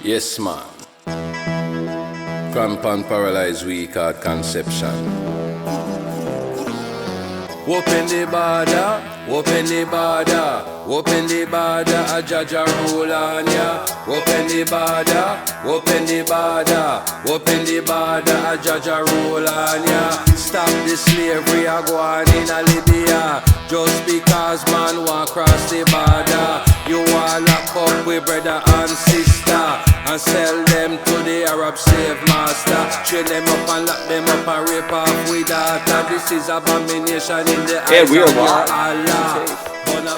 Yes, man. Crampon paralyzed weak heart conception. Open the border, open the border, open the border, a Jaja rule on ya. Open the border, open the border, open the border, a Jaja rule on ya. Stop the slavery a go on in a Libya. Just because man walk across the border, you want lock up with brother and sister and sell them to the Arab slave master. Train them up and lock them up and rape off with data. This is abomination in the eyes we are of your live. Allah.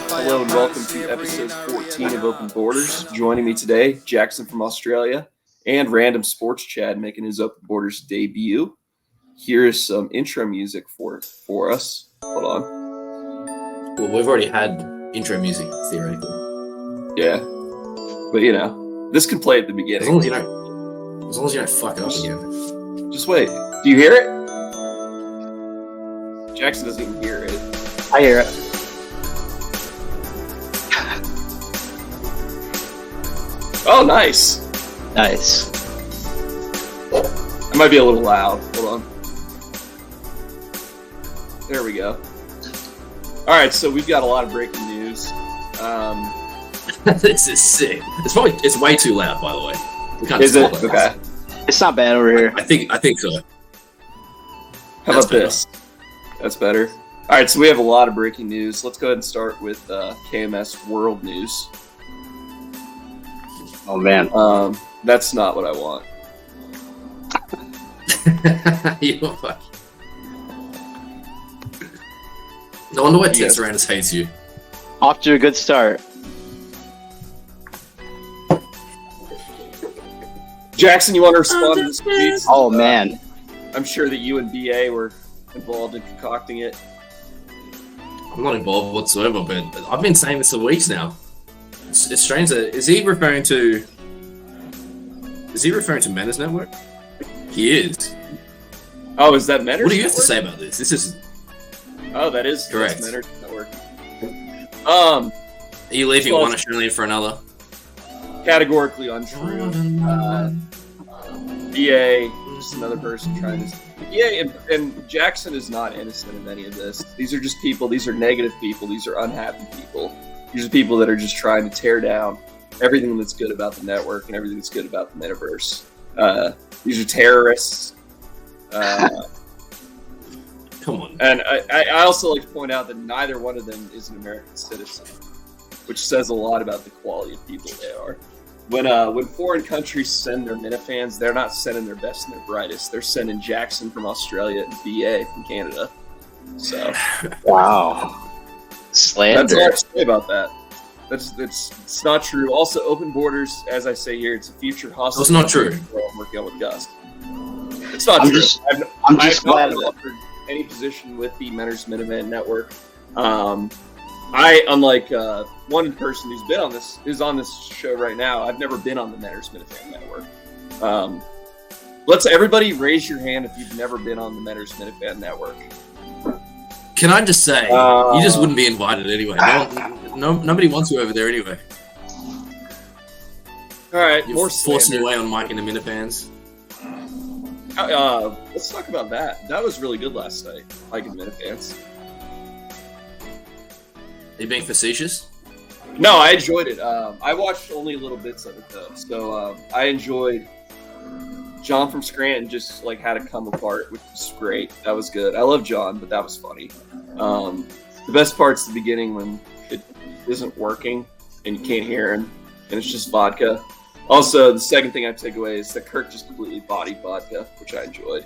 Hello and welcome to episode 14 of Open Borders. Joining me today, Jackson from Australia and Random Sports Chad making his Open Borders debut. Here is some intro music for us. Hold on. Well, we've already had intro music, theoretically. Yeah. But, you know, this can play at the beginning. As long as you don't fuck it up again. Just wait. Do you hear it? Jackson doesn't even hear it. I hear it. Oh, nice. Nice. It might be a little loud. Hold on. There we go. All right, so we've got a lot of breaking news. This is sick. It's way too loud, by the way. We can't Is it? talk like Okay. It's not bad over here. I think so. How That's about this? That's better. All right, so we have a lot of breaking news. Let's go ahead and start with KMS World News. Oh man. That's not what I want. You fuck. No wonder why Tess Randus hates you. Off to a good start. Jackson, you want to respond to this piece? Oh man. I'm sure that you and BA were involved in concocting it. I'm not involved whatsoever, but I've been saying this for weeks now. It's strange that is he referring to Menace Network? He is. Oh, is that Menor? What do you have to say about this? This is that is correct. Menor Network. Are you leaving well, one Australian for another? Categorically untrue. BA, just another person trying to. BA and Jackson is not innocent of any of this. These are just people. These are negative people. These are unhappy people. These are people that are just trying to tear down everything that's good about the network and everything that's good about the metaverse. These are terrorists. Come on. And I also like to point out that neither one of them is an American citizen, which says a lot about the quality of people they are. When foreign countries send their Minifans, they're not sending their best and their brightest. They're sending Jackson from Australia and BA from Canada. So, Wow. Slander. that's all I have to say about that. It's not true. Also, Open Borders, as I say here, it's a future hostile. That's not true. I'm working on with Gus. It's not I'm true. just I've glad not that offered any position with the Menors Minivan Network. I, unlike one person who's on this show right now, I've never been on the Menors Minivan Network. Let's everybody raise your hand if you've never been on the Menors Minivan Network. Can I just say, you just wouldn't be invited anyway. Nobody wants you over there anyway. All right, You're more forcing slander. your way on Mike and the Minifans. Let's talk about that. That was really good last night, Mike and Minifans. Are you being facetious? No, I enjoyed it. I watched only little bits of it though, so I enjoyed. John from Scranton just like had to come apart, which was great. That was good. I love John, but that was funny. The best part's the beginning when it isn't working and you can't hear him, and it's just vodka. Also, the second thing I take away is that Kirk just completely bodied vodka, which I enjoyed.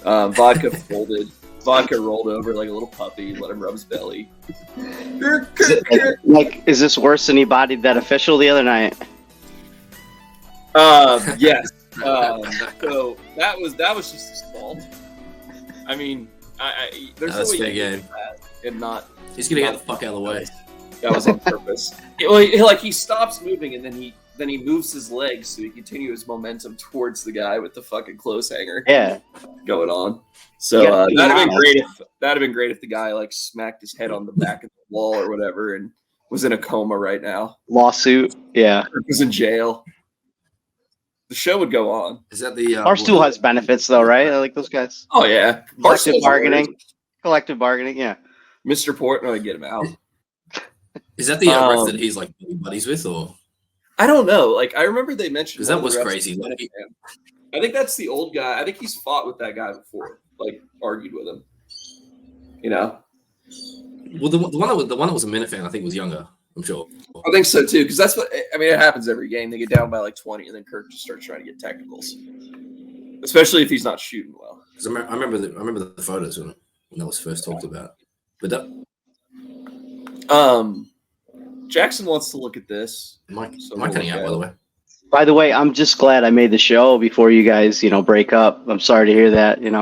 Vodka folded. Vodka rolled over like a little puppy, let him rub his belly. is this worse than he bodied that official the other night? Yes. So that was just his fault. I mean, there's no That's way fair you can game. do that and not. He's gonna get the fuck out of the way. That was on purpose. He stops moving and then he moves his legs so he continues momentum towards the guy with the fucking clothes hanger. Yeah. Going on. So that'd have been great if the guy like smacked his head on the back of the wall or whatever and was in a coma right now. Lawsuit. Yeah. Or was in jail. the show would go on. Is that the Barstool has benefits though, right? I like those guys. Oh yeah, Collective Barstool's bargaining. Collective bargaining, yeah. Mr. Portnoy, get him out. Is that the ref that he's like buddies with, or? I don't know. Like I remember they mentioned Because that was crazy. Like, I think that's the old guy. I think he's fought with that guy before, like argued with him. You know. Well, the one that was a Minute fan, I think, was younger. I'm sure. I think so too, because that's what I mean. It happens every game. They get down by like 20, and then Kirk just starts trying to get technicals, especially if he's not shooting well. Because I remember the photos when that was first talked about. But that, Jackson wants to look at this. am I cutting out, by the way? By the way, I'm just glad I made the show before you guys, break up. I'm sorry to hear that, Yeah.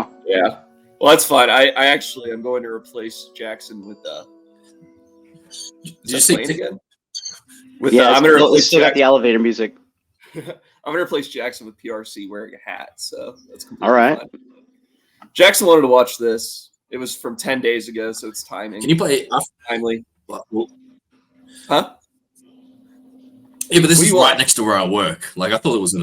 Well, that's fine. I'm going to replace Jackson with Did you see again? I'm going to replace. Still got the elevator music. I'm going to replace Jackson with PRC wearing a hat. So that's completely all right. fine. Jackson wanted to watch this. It was from 10 days ago, so it's timing. Can you play timely? Huh? Yeah, but this is right next to where I work. Like I thought this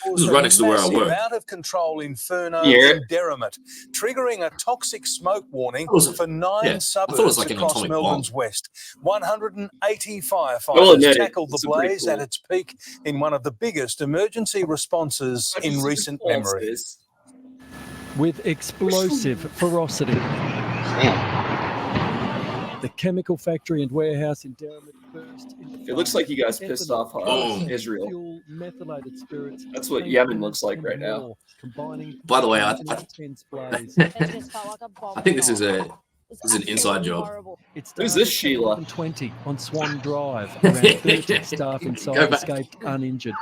was right next to where I work. Out of control inferno in Derrimut, triggering a toxic smoke warning for 9 suburbs across Melbourne's west. 180 firefighters tackled the blaze at its peak in one of the biggest emergency responses in recent memory. With explosive ferocity. The chemical factory and warehouse in Derrimut burst into It looks like you guys pissed off Israel. Fuel, methylated spirits. That's what Yemen looks like right now. By the way, I think this is an inside job. Who's this, Sheila? 20 on Swan Drive. Around 30 staff inside escaped uninjured.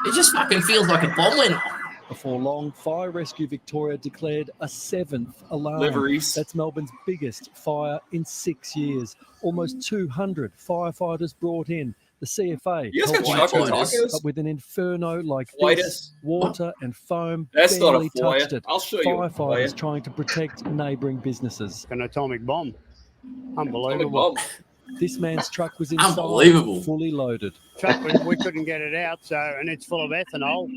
It just fucking feels like a bomb went off. Before long, Fire Rescue Victoria declared a 7th alarm. Liveries. That's Melbourne's biggest fire in 6 years. Almost 200 firefighters brought in. The CFA you guys got chocolate tacos? But with an inferno like this, water and foam That's barely not a touched it. I'll show you. Firefighters trying to protect neighbouring businesses. An atomic bomb. Unbelievable. This man's truck was inside, fully loaded. Truck, we couldn't get it out, and it's full of ethanol.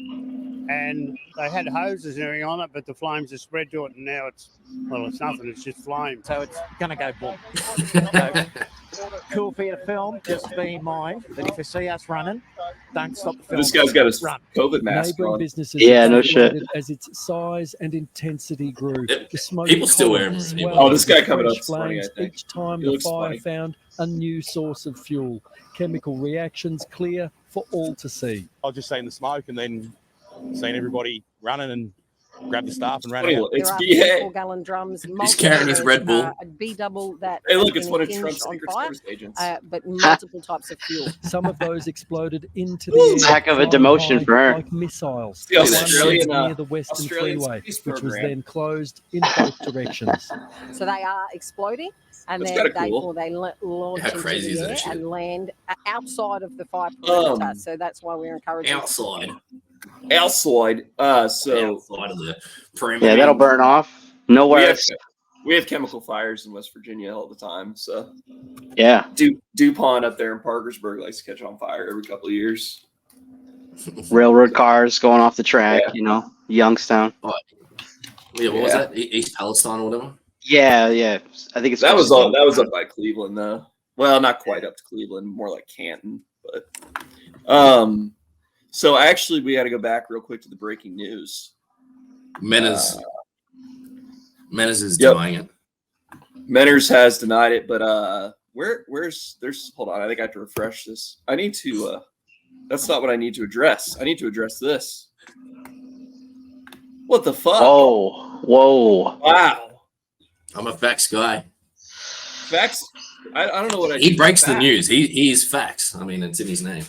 And they had hoses and everything on it, but the flames have spread to it, and now it's nothing. It's just flame. So it's going to go boom. So, cool for you to film. Just be in mind that if you see us running, don't stop the film. This guy's got a COVID mask Neighbouring on. Businesses no shit. As its size and intensity grew, the smoke people still wear them. Oh, this guy coming up is funny, I think. Each time the fire found a new source of fuel. Chemical reactions clear for all to see. I was just seeing the smoke and then seeing everybody running and grab the staff and ran out. It's 4-gallon drums. He's carrying his Red Bull. B-double that. Hey, look, it's one of Trump's Secret Service agents. But multiple types of fuel. Some of those exploded into the air. Heck of a demotion for her. Like missiles. The Australian, near the Western Freeway, which was then closed in both directions. So they are exploding, and That's then cool. they launch into crazy the air is that and land outside of the fire perimeter. So that's why we're encouraging outside. So outside of the perimeter. Yeah, that'll burn off. Nowhere. We have chemical fires in West Virginia all the time. So yeah, DuPont up there in Parkersburg likes to catch on fire every couple of years. Railroad cars going off the track. Youngstown. Oh, yeah, what was that? East Palestine or whatever. Yeah. I think it's that was up by Cleveland though. Well, not quite up to Cleveland, more like Canton, but so actually we got to go back real quick to the breaking news. Menace is denying it. Menners has denied it, but there's hold on, I think I have to refresh this. I need to that's not what I need to address. I need to address this. What the fuck? Whoa. Wow. I'm a facts guy. Facts? I don't know what he breaks the news. He is facts. I mean, it's in his name.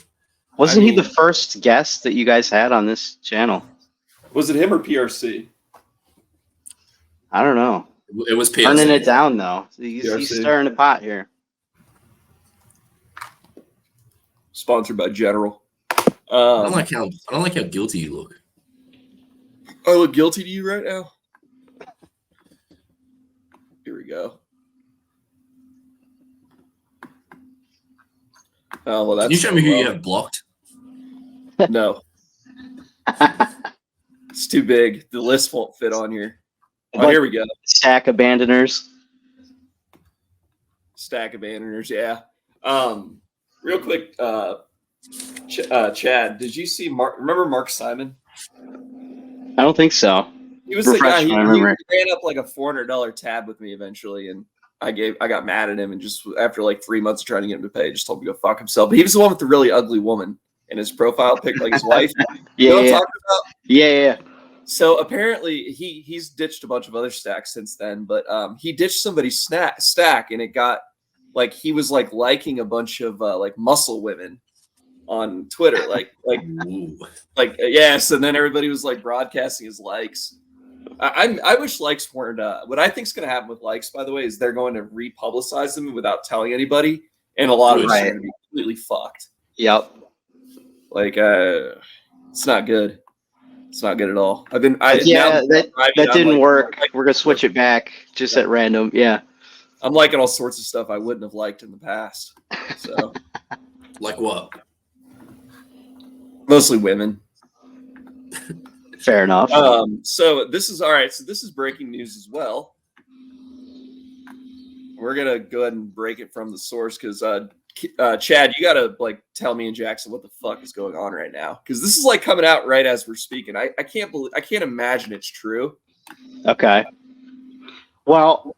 Wasn't he the first guest that you guys had on this channel? Was it him or PRC? I don't know. It was PRC. Turning it down though. He's stirring the pot here. Sponsored by General. I don't like how guilty you look. I look guilty to you right now. Here we go. Oh well, that's. Can you show me who you have blocked? No. too big. The list won't fit on here. Oh, here we go. Stack abandoners. Stack abandoners, yeah. Real quick, Chad, did you see remember Mark Simon? I don't think so. He was the guy. He ran up like a $400 tab with me eventually, and I got mad at him, and just after like 3 months of trying to get him to pay, just told him to go fuck himself. But he was the one with the really ugly woman in his profile pic, like his wife. You know what I'm talking about? Yeah. So apparently he's ditched a bunch of other stacks since then, but he ditched somebody's stack, and it got like he was like liking a bunch of like muscle women on Twitter, like yes, and then everybody was like broadcasting his likes. I wish likes weren't. What I think is going to happen with likes, by the way, is they're going to republicize them without telling anybody, and a lot of us are going to be completely fucked. Yep. Like, it's not good. It's not good at all. That didn't work. We're gonna switch it back just at random. Yeah. I'm liking all sorts of stuff I wouldn't have liked in the past. So, like what? Mostly women. Fair enough. So this is all right. So this is breaking news as well. We're gonna go ahead and break it from the source because Chad, you gotta like tell me and Jackson what the fuck is going on right now, because this is like coming out right as we're speaking. I can't imagine it's true. Okay. Well,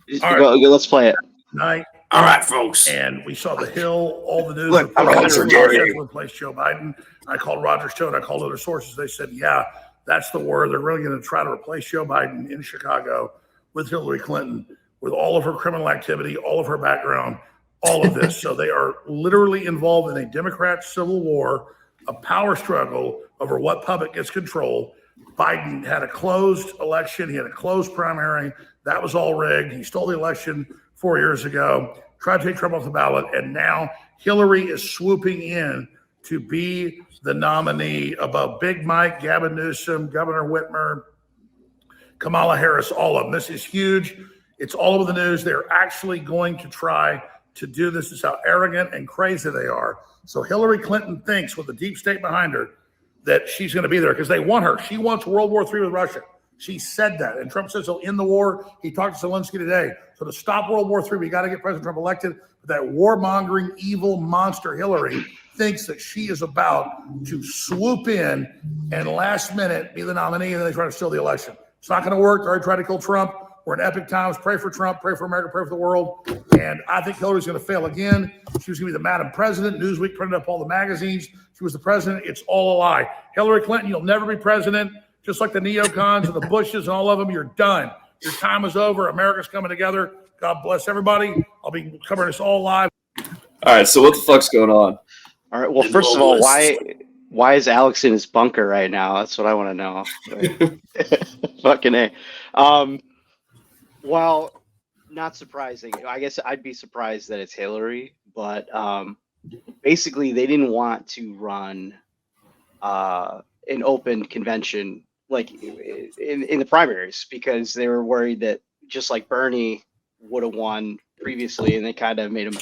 let's play it. Night. All right, folks. And we saw the Hill, all the news. Look, replaced Joe Biden. I called Roger Stone. I called other sources. They said, yeah, that's the word. They're really going to try to replace Joe Biden in Chicago with Hillary Clinton, with all of her criminal activity, all of her background, all of this. So they are literally involved in a Democrat civil war, a power struggle over what puppet gets control. Biden had a closed election. He had a closed primary. That was all rigged. He stole the election 4 years ago, tried to take Trump off the ballot, and now Hillary is swooping in to be the nominee above Big Mike, Gavin Newsom, Governor Whitmer, Kamala Harris, all of them. This is huge. It's all over the news. They're actually going to try to do this. This is how arrogant and crazy they are. So Hillary Clinton thinks, with the deep state behind her, that she's going to be there because they want her. She wants World War III with Russia. She said that. And Trump says he'll end the war. He talked to Zelensky today. So to stop World War III, we got to get President Trump elected. But that warmongering, evil monster Hillary thinks that she is about to swoop in and last minute be the nominee, and then they try to steal the election. It's not going to work. They already tried to kill Trump. We're in epic times. Pray for Trump. Pray for America. Pray for the world. And I think Hillary's going to fail again. She was going to be the Madam President. Newsweek printed up all the magazines. She was the president. It's all a lie. Hillary Clinton, you'll never be president. Just like the neocons and the Bushes and all of them, you're done. Your time is over. America's coming together. God bless everybody. I'll be covering this all live. All right, so what the fuck's going on? All right, well, first of all, why is Alex in his bunker right now? That's what I want to know. Fucking A. Well, not surprising. I guess I'd be surprised that it's Hillary, but basically they didn't want to run an open convention like in the primaries because they were worried that just like Bernie would have won previously, and they kind of made him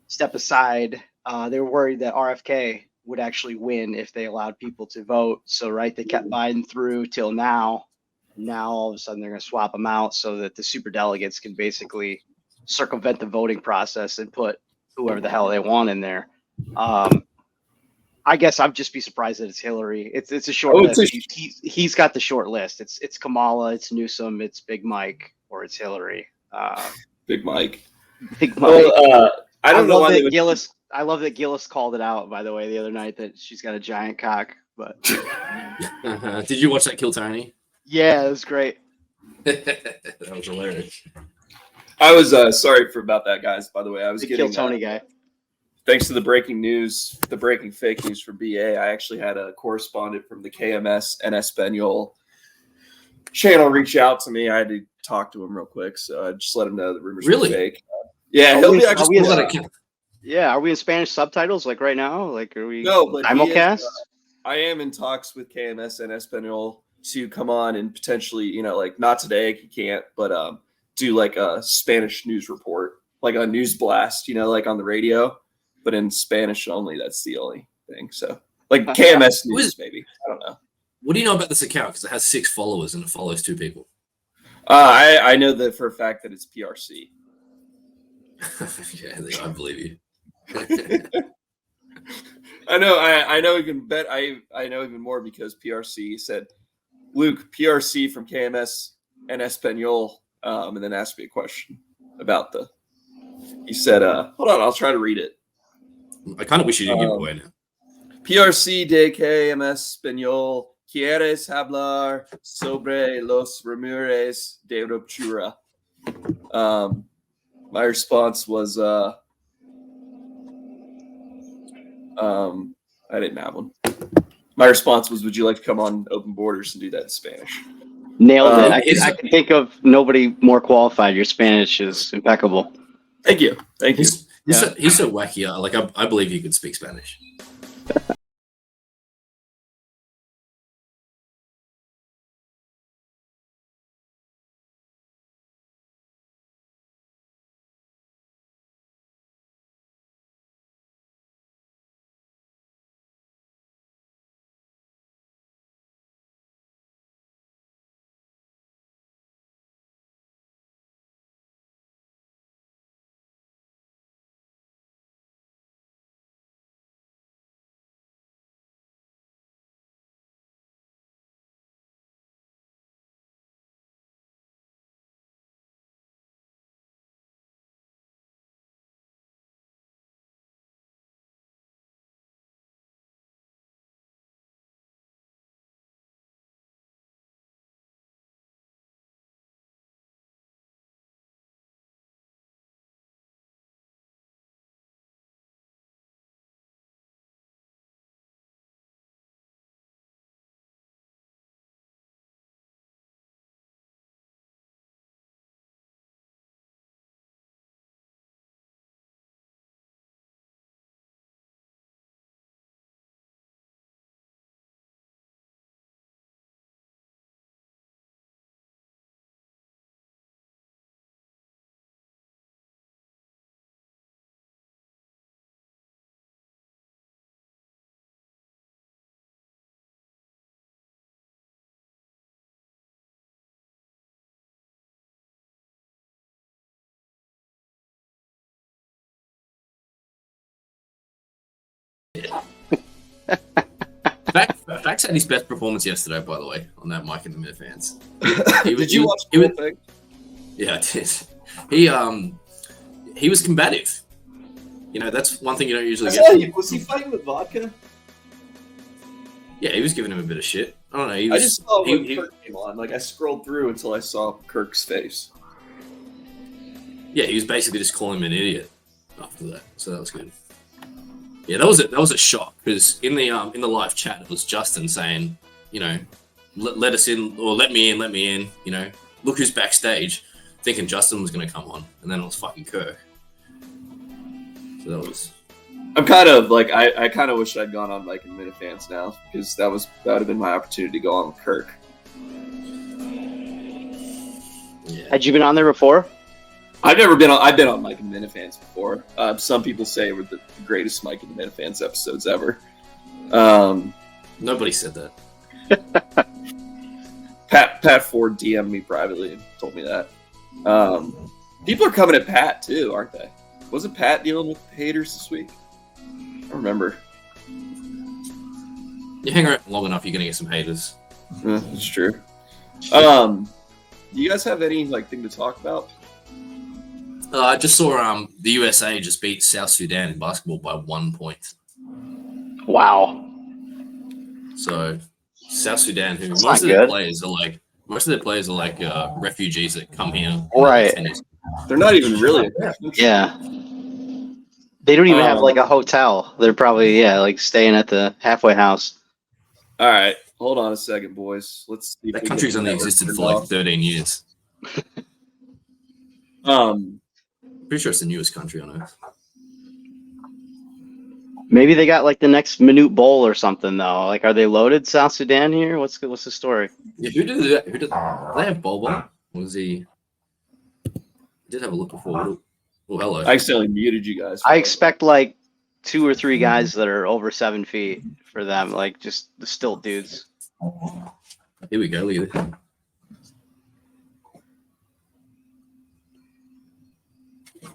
step aside. They were worried that RFK would actually win if they allowed people to vote. So, they kept Biden through till now. Now, all of a sudden, they're going to swap them out so that the superdelegates can basically circumvent the voting process and put whoever the hell they want in there. I guess I'd just be surprised that it's Hillary. It's a short list. He's got the short list. It's Kamala, it's Newsom, it's Big Mike, or it's Hillary. Big Mike. Big Mike. Well, I don't know why Gillis. I love that Gillis called it out, by the way, the other night that she's got a giant cock. But did you watch that Kill Tony? Yeah, it was great. That was hilarious. I was sorry about that, guys. By the way, I was getting Kill Tony guy. Thanks to the breaking news, the breaking fake news from BA, I actually had a correspondent from the KMS en Espanol channel reach out to me. I had to talk to him real quick, so I just let him know the rumors were fake. Yeah, he'll be. Are we in Spanish subtitles like right now? Like, are we? No, but simulcast? I am in talks with KMS en Espanol to come on and potentially, not today, he can't, but do like a Spanish news report, like a news blast, like on the radio. But in Spanish only, that's the only thing. So, like KMS News, maybe. I don't know. What do you know about this account? Because it has 6 followers and it follows 2 people. I know that for a fact that it's PRC. Yeah, I believe you. I know even bet I know even more because PRC said, Luke, PRC from KMS and Espanol, and then asked me a question about he said, hold on, I'll try to read it. I kind of wish you didn't give it away now. PRC de KMS Español, ¿quieres hablar sobre los rumores de ruptura? My response was, I didn't have one. My response was, would you like to come on Open Borders and do that in Spanish? Nailed it. I can think of nobody more qualified. Your Spanish is impeccable. Thank you. Thank you. He's so wacky. Like I believe he could speak Spanish. Fax had his best performance yesterday, by the way, on that Mike and the Minute fans. Did you watch the whole thing? Yeah, I did. He was combative. You know, that's one thing you don't usually get. Was he fighting with vodka? Yeah, he was giving him a bit of shit. I don't know. I just saw when Kirk came on. Like, I scrolled through until I saw Kirk's face. Yeah, he was basically just calling him an idiot after that. So that was good. Yeah, that was a shock because in the live chat it was Justin saying, you know, let us in or let me in. You know, look who's backstage, thinking Justin was going to come on, and then it was fucking Kirk. So that was. I'm kind of like I kind of wish I'd gone on Mike and the Minute fans now because that would have been my opportunity to go on with Kirk. Yeah. Had you been on there before? I've been on Mike and the Minute fans before. Some people say we're the greatest Mike and the Minute fans episodes ever. Nobody said that. Pat Ford DM'd me privately and told me that. People are coming at Pat too, aren't they? Wasn't Pat dealing with haters this week? I don't remember. You hang around long enough, you're gonna get some haters. That's true. Do you guys have any thing to talk about? I just saw the USA just beat South Sudan in basketball by 1 point. Wow. So South Sudan, who That's most of not their good. players are like refugees that come here. Right. They're not even really. Yeah. They don't even have a hotel. They're probably staying at the halfway house. All right, hold on a second, boys. Let's see. That country's only existed for 13 years. Pretty sure it's the newest country on earth. Maybe they got the next Minute Bowl or something though. Are they loaded South Sudan here? What's the story? Yeah, who did they have Bobo? Was he? Did have a look before. Oh, hello. I accidentally muted you guys. I expect 2 or 3 guys that are over 7 feet for them, just the still dudes. Here we go. Look at this.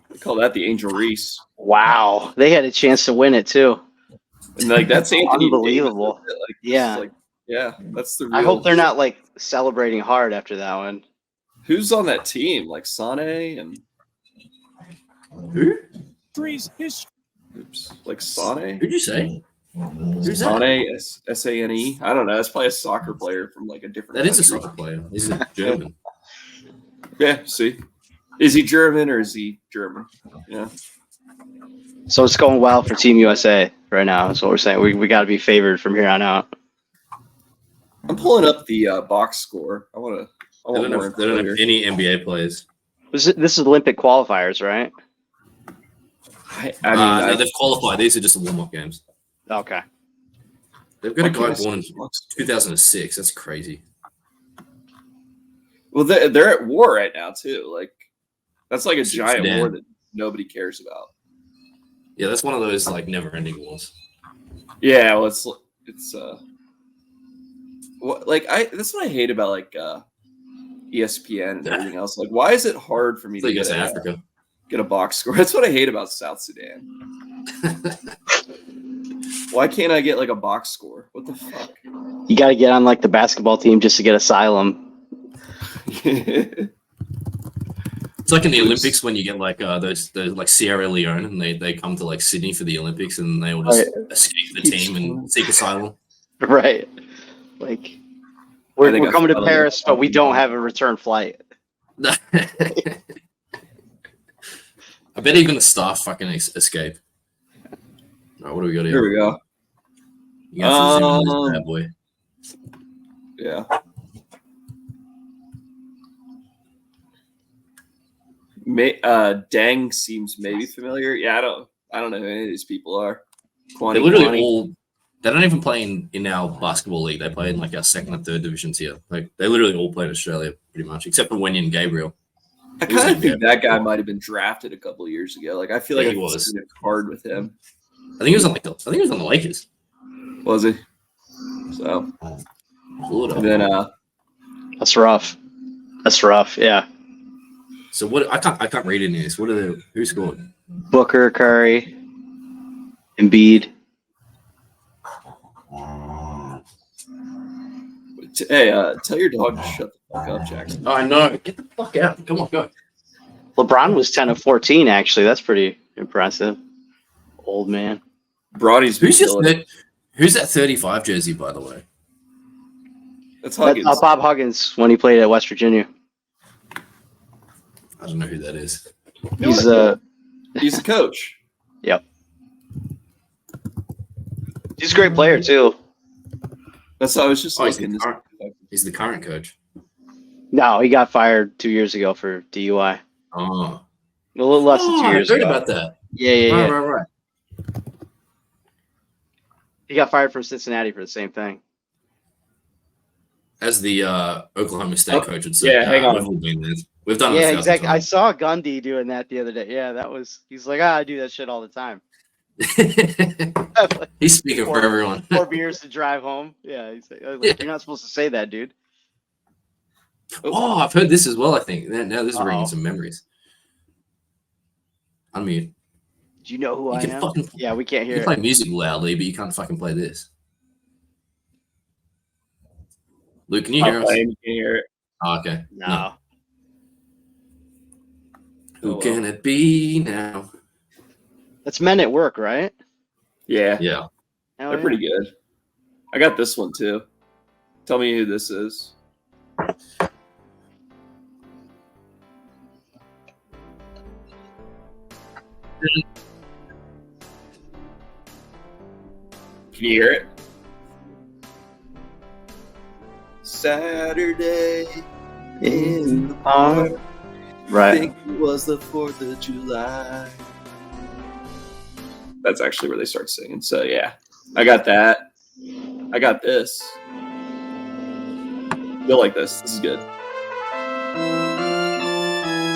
They call that the Angel Reese. Wow, they had a chance to win it too. And like that's Anthony unbelievable. Davis, like, yeah, like yeah, that's the real. I hope they're not like celebrating hard after that one. Who's on that team? Like Sane and who? Oops, like Sane. Who'd you say? Who's Sane? Sane? I don't know. That's probably a soccer player from like a different. That is a soccer player. He's a German. Yeah. See, is he German or is he German? Yeah. So it's going well for Team USA right now. That's what we're saying. We got to be favored from here on out. I'm pulling up the box score. I want They don't have any NBA players. This is Olympic qualifiers, right? I mean, they've qualified. These are just the warm-up games. Okay. They've got a guy born in 2006. That's crazy. Well, they're at war right now too. Like that's like a giant war that nobody cares about. Yeah, that's one of those like never-ending wars. Yeah, well, it's that's what I hate about like ESPN and everything else. Like, why is it hard for me to get Africa? Get a box score? That's what I hate about South Sudan. Why can't I get like a box score? What the fuck? You got to get on like the basketball team just to get asylum. It's like in the Olympics when you get like those like Sierra Leone and they come to like Sydney for the Olympics and they all just escape the team and seek asylum. Right. Like we're coming to Paris, but we don't have a return flight. I bet even the staff fucking escape. All right, what do we got here? Here we go. You got to zoom in on this bad boy. Yeah. Deng seems maybe familiar. Yeah, I don't know who any of these people are. They're literally all. They don't even play in our basketball league. They play in like our second and third divisions here. Like they literally all play in Australia pretty much, except for Wenyan Gabriel. I kind of think that guy might have been drafted a couple of years ago. Like I feel like he was hard with him. I think he was on the Lakers. Was he? So. And then that's rough. That's rough. Yeah. So what? I can't read any of this. Who scored? Booker, Curry, Embiid. Hey, tell your dog to shut the fuck up, Jackson. Oh, I know. Get the fuck out. Come on, go. LeBron was 10 of 14, actually. That's pretty impressive. Old man. Bronny's who's that 35 jersey, by the way? That's Huggins. That's Bob Huggins when he played at West Virginia. I don't know who that is. He's the coach. Yep. He's a great player too. That's how I was just looking. He's the current coach. No, he got fired 2 years ago for DUI. Oh. A little less than 2 years ago. I heard about that. Yeah. Right. He got fired from Cincinnati for the same thing. As the Oklahoma State coach would say. Yeah, hang on. We've done it. Yeah, exactly. I saw Gundy doing that the other day. Yeah, he's like, I do that shit all the time. He's speaking for everyone. 4 beers to drive home. Yeah, he's like, you're not supposed to say that, dude. Oh, I've heard this as well, I think. Now this is bringing some memories. Unmute. Do you know who I am? Yeah, we can't hear you play music loudly, but you can't fucking play this. Luke, can you hear us? You can hear it. Oh, okay. No. Who can it be now? That's Men at Work, right? Yeah. Yeah. They're pretty good. I got this one too. Tell me who this is. Can you hear it? Saturday in the park. Right. I think it was the 4th of July. That's actually where they start singing. So yeah, I got that. I got this. You'll like this. This is good.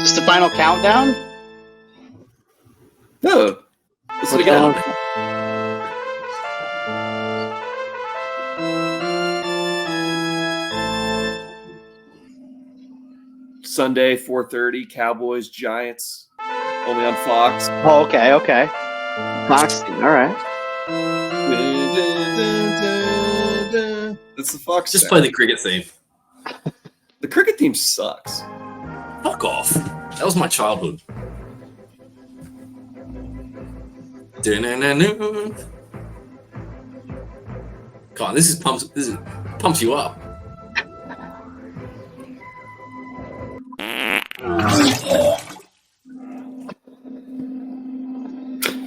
Is this the final countdown? No. Listen again. Sunday, 4:30, Cowboys, Giants, only on Fox. Oh, okay. Fox team. All right. That's the Fox. Just play the cricket theme. The cricket theme sucks. Fuck off. That was my childhood. God, this pumps you up.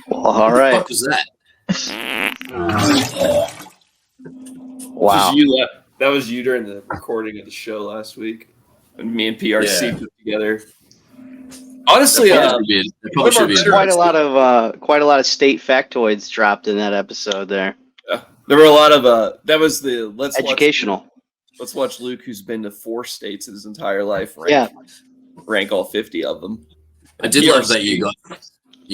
Well, all right. What the fuck was that? Wow. That was you during the recording of the show last week, and me and PRC put together. Honestly, quite a lot of state factoids dropped in that episode there. There were a lot of that was the educational. Let's watch Luke, who's been to 4 states in his entire life. Rank all 50 of them. I did love that you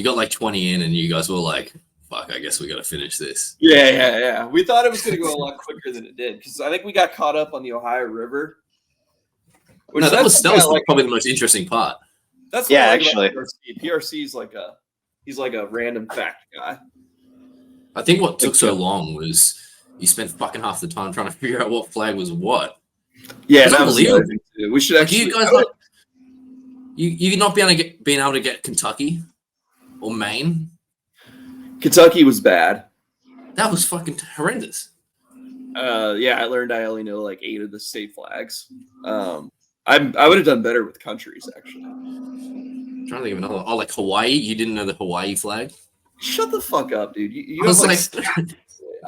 got like 20 in, and you guys were like, "Fuck, I guess we got to finish this." Yeah. We thought it was going to go a lot quicker than it did because I think we got caught up on the Ohio River. No, that was probably the most interesting part. That's actually. PRC is he's like a random fact guy. I think what took so long was you spent fucking half the time trying to figure out what flag was what. Yeah, that was unbelievable. We should actually. You guys you not being able to get Kentucky or Maine. Kentucky was bad. That was fucking horrendous. I learned I only know like 8 of the state flags. I would have done better with countries actually. I'm trying to think of another. Oh, like Hawaii. You didn't know the Hawaii flag? Shut the fuck up, dude. You have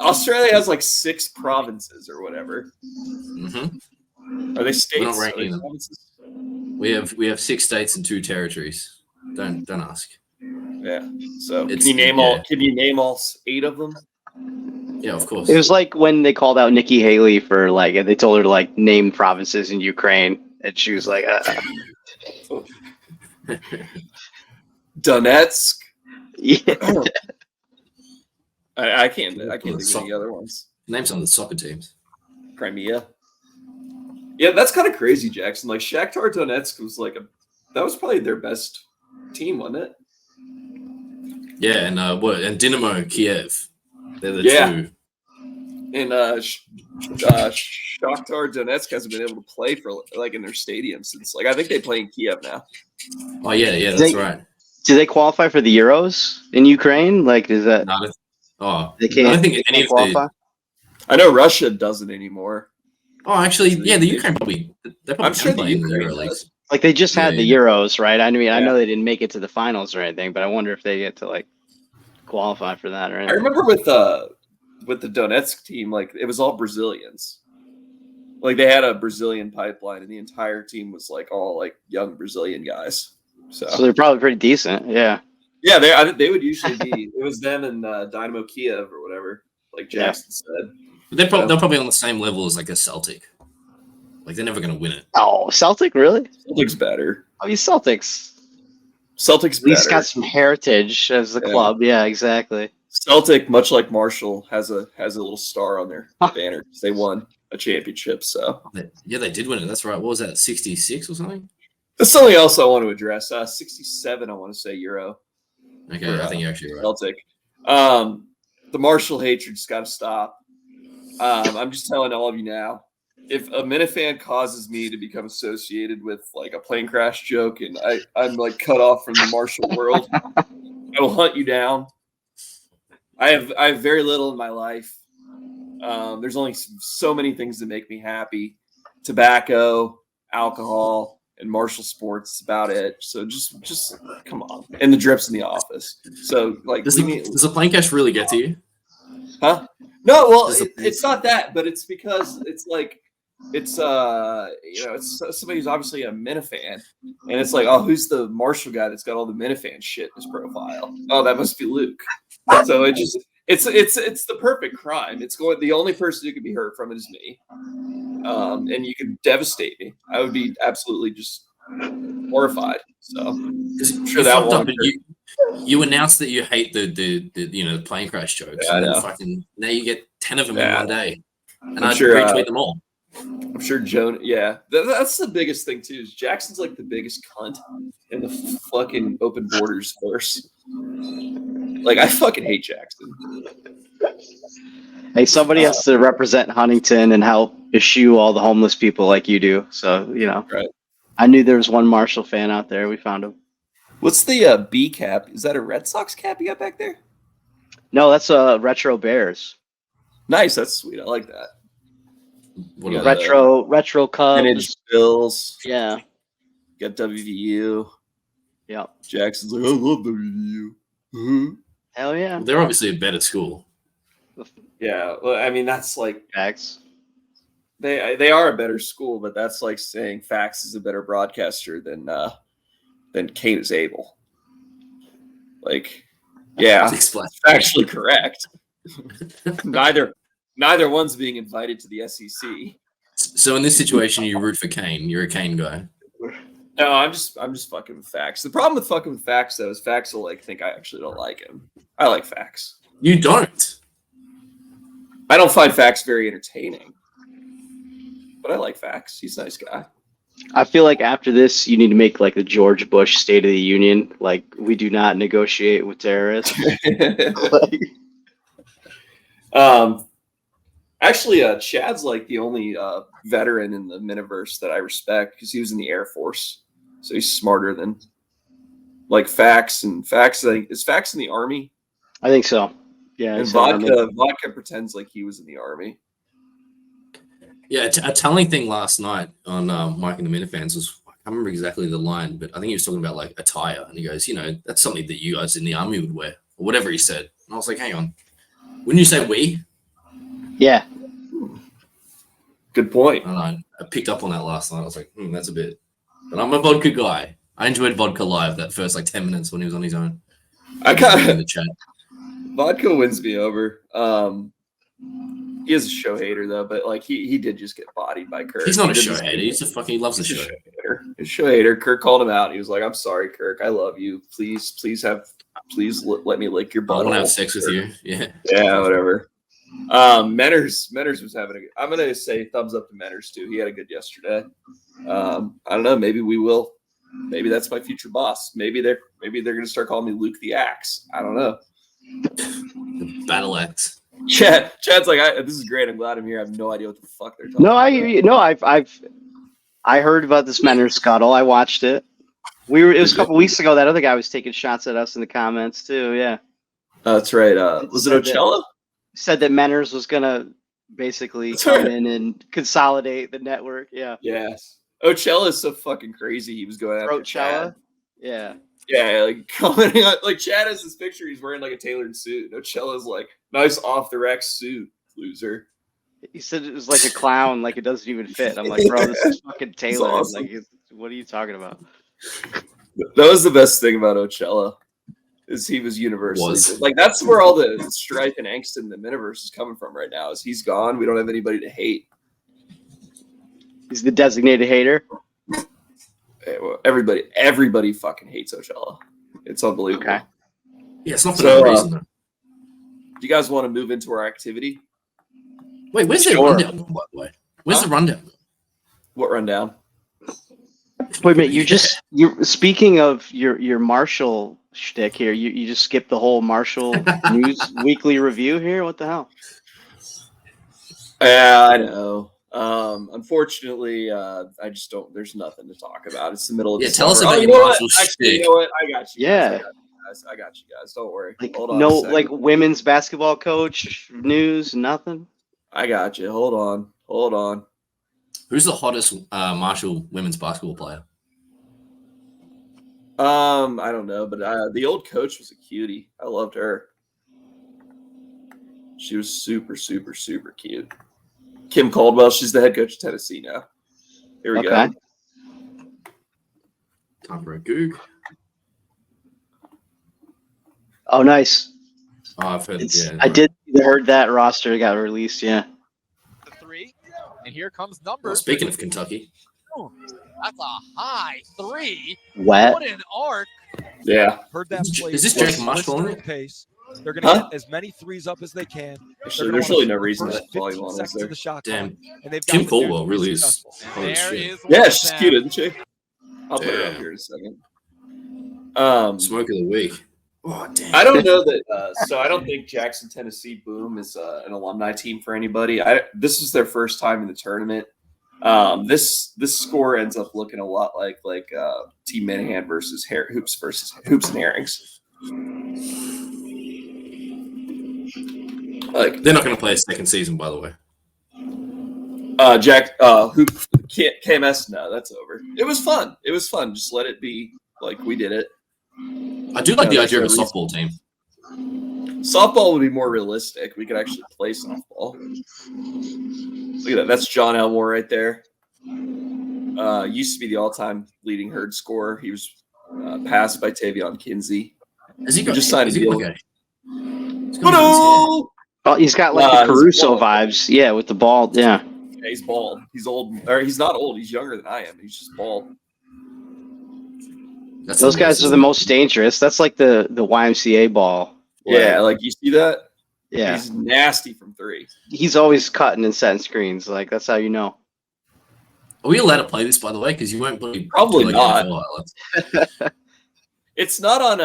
Australia has like 6 provinces or whatever. Mm-hmm. Are they states? We're not ranking them. We have 6 states and 2 territories. Don't ask. Yeah. So can you name all 8 of them? Yeah, of course. It was like when they called out Nikki Haley for they told her to like name provinces in Ukraine, and she was like, Donetsk. Yeah. I can't think of any other ones. Name some of the soccer teams. Crimea. Yeah, that's kind of crazy, Jackson. Like Shakhtar Donetsk was that was probably their best team, wasn't it? Yeah, and Dynamo Kiev. They're the 2. And Shakhtar Donetsk hasn't been able to play for in their stadium since I think they play in Kiev now. Oh yeah, that's right. Do they qualify for the Euros in Ukraine? Is that? They can't. I don't think any of qualify. I know Russia doesn't anymore. Oh, actually, the Ukraine probably. I'm sure the Ukraine does. They just had the Euros, right? I mean, I know they didn't make it to the finals or anything, but I wonder if they get to qualify for that or anything. I remember with the Donetsk team, it was all Brazilians. They had a Brazilian pipeline, and the entire team was all young Brazilian guys. So they're probably pretty decent, yeah. Yeah, they would usually be. It was them and Dynamo Kiev or whatever, like Jackson said. They're probably on the same level as a Celtic. They're never going to win it. Oh, Celtic, really? Celtic's better. I mean, Celtic's better. At least got some heritage as a club. Yeah, exactly. Celtic, much like Marshall, has a little star on their banner because they won a championship. So yeah, they did win it. That's right. What was that? 66 or something? That's something else I want to address. 67, I want to say Euro. Okay, I think you're actually right. Celtic. The Marshall hatred's got to stop. I'm just telling all of you now. If a Minifan causes me to become associated with a plane crash joke and I'm cut off from the Marshall world, I will hunt you down. I have very little in my life. There's only so many things that make me happy. Tobacco, alcohol, and Marshall sports. That's about it. So just come on. And the drips in the office. So does the plane crash really get to you? Huh? No, well, it's not that, but it's because it's it's somebody who's obviously a Minifan, and it's who's the Marshall guy that's got all the Minifan shit in his profile? Oh, that must be Luke. So it's the perfect crime. The only person who could be hurt from it is me, and you could devastate me. I would be absolutely just horrified. So I'm sure that one. You announced that you hate the plane crash jokes. Yeah, and then now you get 10 of them in one day, and I'm I'd sure, retweet them all. I'm sure Joan. Yeah, that's the biggest thing too. Is Jackson's like the biggest cunt in the fucking open borders verse. Like I fucking hate Jackson. Hey, somebody has to represent Huntington and help eschew all the homeless people like you do. So right. I knew there was one Marshall fan out there. We found him. What's the B cap? Is that a Red Sox cap you got back there? No, that's Retro Bears. Nice, that's sweet. I like that. Retro Cubs. Vintage Bills. Yeah. Got WVU. Yep. Jackson's like, I love WVU. Mm-hmm. Hell yeah. They're obviously a better school. Yeah, well, I mean that's like Facts. They are a better school, but that's like saying Fax is a better broadcaster than Kane is Abel. Like, yeah, it's actually correct. Neither one's being invited to the SEC. So in this situation, you root for Kane. You're a Kane guy. No, I'm just fucking with Fax. The problem with fucking with Fax though is Fax will like think I actually don't like him. I like Fax. You don't. I don't find Fax very entertaining, but I like Fax. He's a nice guy. I feel like after this, you need to make like the George Bush State of the Union. Like, we do not negotiate with terrorists. Actually, Chad's like the only veteran in the Miniverse that I respect because he was in the Air Force, so he's smarter than like Fax. And Fax, like, is Fax in the Army? I think so. Yeah. And Vodka pretends like he was in the Army. Yeah, a telling thing last night on Mike and the Minifans was, I can't remember exactly the line, but I think he was talking about like attire. And he goes, that's something that you guys in the Army would wear, or whatever he said. And I was like, hang on. Wouldn't you say we? Yeah. Good point. I picked up on that last night. I was like, that's a bit. But I'm a vodka guy. I enjoyed Vodka Live that first like 10 minutes when he was on his own. I got in the chat. Vodka wins me over. He is a show hater though, but like he did just get bodied by Kirk. He's not a show hater. He's a fucking, he loves the show. He's a show hater. Kirk called him out. He was like, "I'm sorry, Kirk. I love you. Please let me lick your butt. I want to have sex with you." Yeah. Yeah, whatever. Menners was having I'm gonna say thumbs up to Menners too. He had a good yesterday. I don't know. Maybe we will. Maybe that's my future boss. Maybe they're gonna start calling me Luke the Axe. I don't know. The battle axe. Chad's like, this is great. I'm glad I'm here. I have no idea what the fuck they're talking about. I heard about this Menners scuttle. I watched it. It was a couple weeks ago. That other guy was taking shots at us in the comments too. Yeah. That's right. Was it Ocella? Said that Menners was gonna basically come in and consolidate the network. Yeah. Yes. Ocella is so fucking crazy. He was going after Chad. Yeah. Yeah, like commenting on, like Chad has this picture. He's wearing like a tailored suit. Ocella's like, nice off the rack suit, loser. He said it was like a clown, like it doesn't even fit. I'm like, bro, this is fucking tailored. Awesome. Like, what are you talking about? That was the best thing about Ocella, is he was universally like, that's where all the strife and angst in the Miniverse is coming from right now. Is he's gone? We don't have anybody to hate. He's the designated hater. Everybody fucking hates Ocella. It's unbelievable. Okay. Yeah, it's not for no reason. Do you guys want to move into our activity? Wait, where's the rundown, by the way? Where's the rundown? What rundown? Wait a minute, you're speaking of your Marshall shtick here. You just skipped the whole Marshall News Weekly Review here. What the hell? Yeah, I know. Unfortunately, I just don't. There's nothing to talk about. It's the middle of the tell us summer. about your Marshall shtick. You know what? I got you. Yeah. I got you guys. Don't worry. Like, hold on. No, like women's basketball coach news, nothing. I got you. Hold on. Who's the hottest Marshall women's basketball player? I don't know, but the old coach was a cutie. I loved her. She was super, super, super cute. Kim Caldwell. She's the head coach of Tennessee now. Here we go. Time for a goog. Oh, nice. Oh, I've heard. I did heard that roster got released. Yeah. The three, and here comes numbers. Well, speaking of Kentucky, that's a high three. Wet. What an arc! Yeah. Heard that play. Is this Jake Mush calling it? Pace. They're going to get as many threes up as they can. Actually, there's really no reason that volleyball is there. The shot Damn. clock, and they've Kim got Caldwell really is. Holy shit. Yeah, she's cute, isn't she? I'll put her up here in a second. Smoke of the week. Oh, damn. I don't know that. So I don't think Jackson, Tennessee Boom is an alumni team for anybody. This is their first time in the tournament. This score ends up looking a lot like Team Minahan versus Hoops and Herrings. Like they're not going to play a second season, by the way. Hoop KMS. No, that's over. It was fun. Just let it be like we did it. I do like the idea of a softball team. Softball would be more realistic. We could actually play softball. Look at that. That's John Elmore right there. Used to be the all-time leading herd scorer. He was passed by Tavion Kinsey. Has he just signed a deal? Oh, he's got like the Caruso vibes. Yeah, with the ball. Yeah. Yeah, he's bald. He's old. Or he's not old. He's younger than I am. He's just bald. Those guys are the most dangerous. That's like the YMCA ball. Yeah, like you see that? Yeah. He's nasty from three. He's always cutting and setting screens. Like that's how you know. Are we allowed to play this, by the way? Because you won't believe. Probably not. It's not on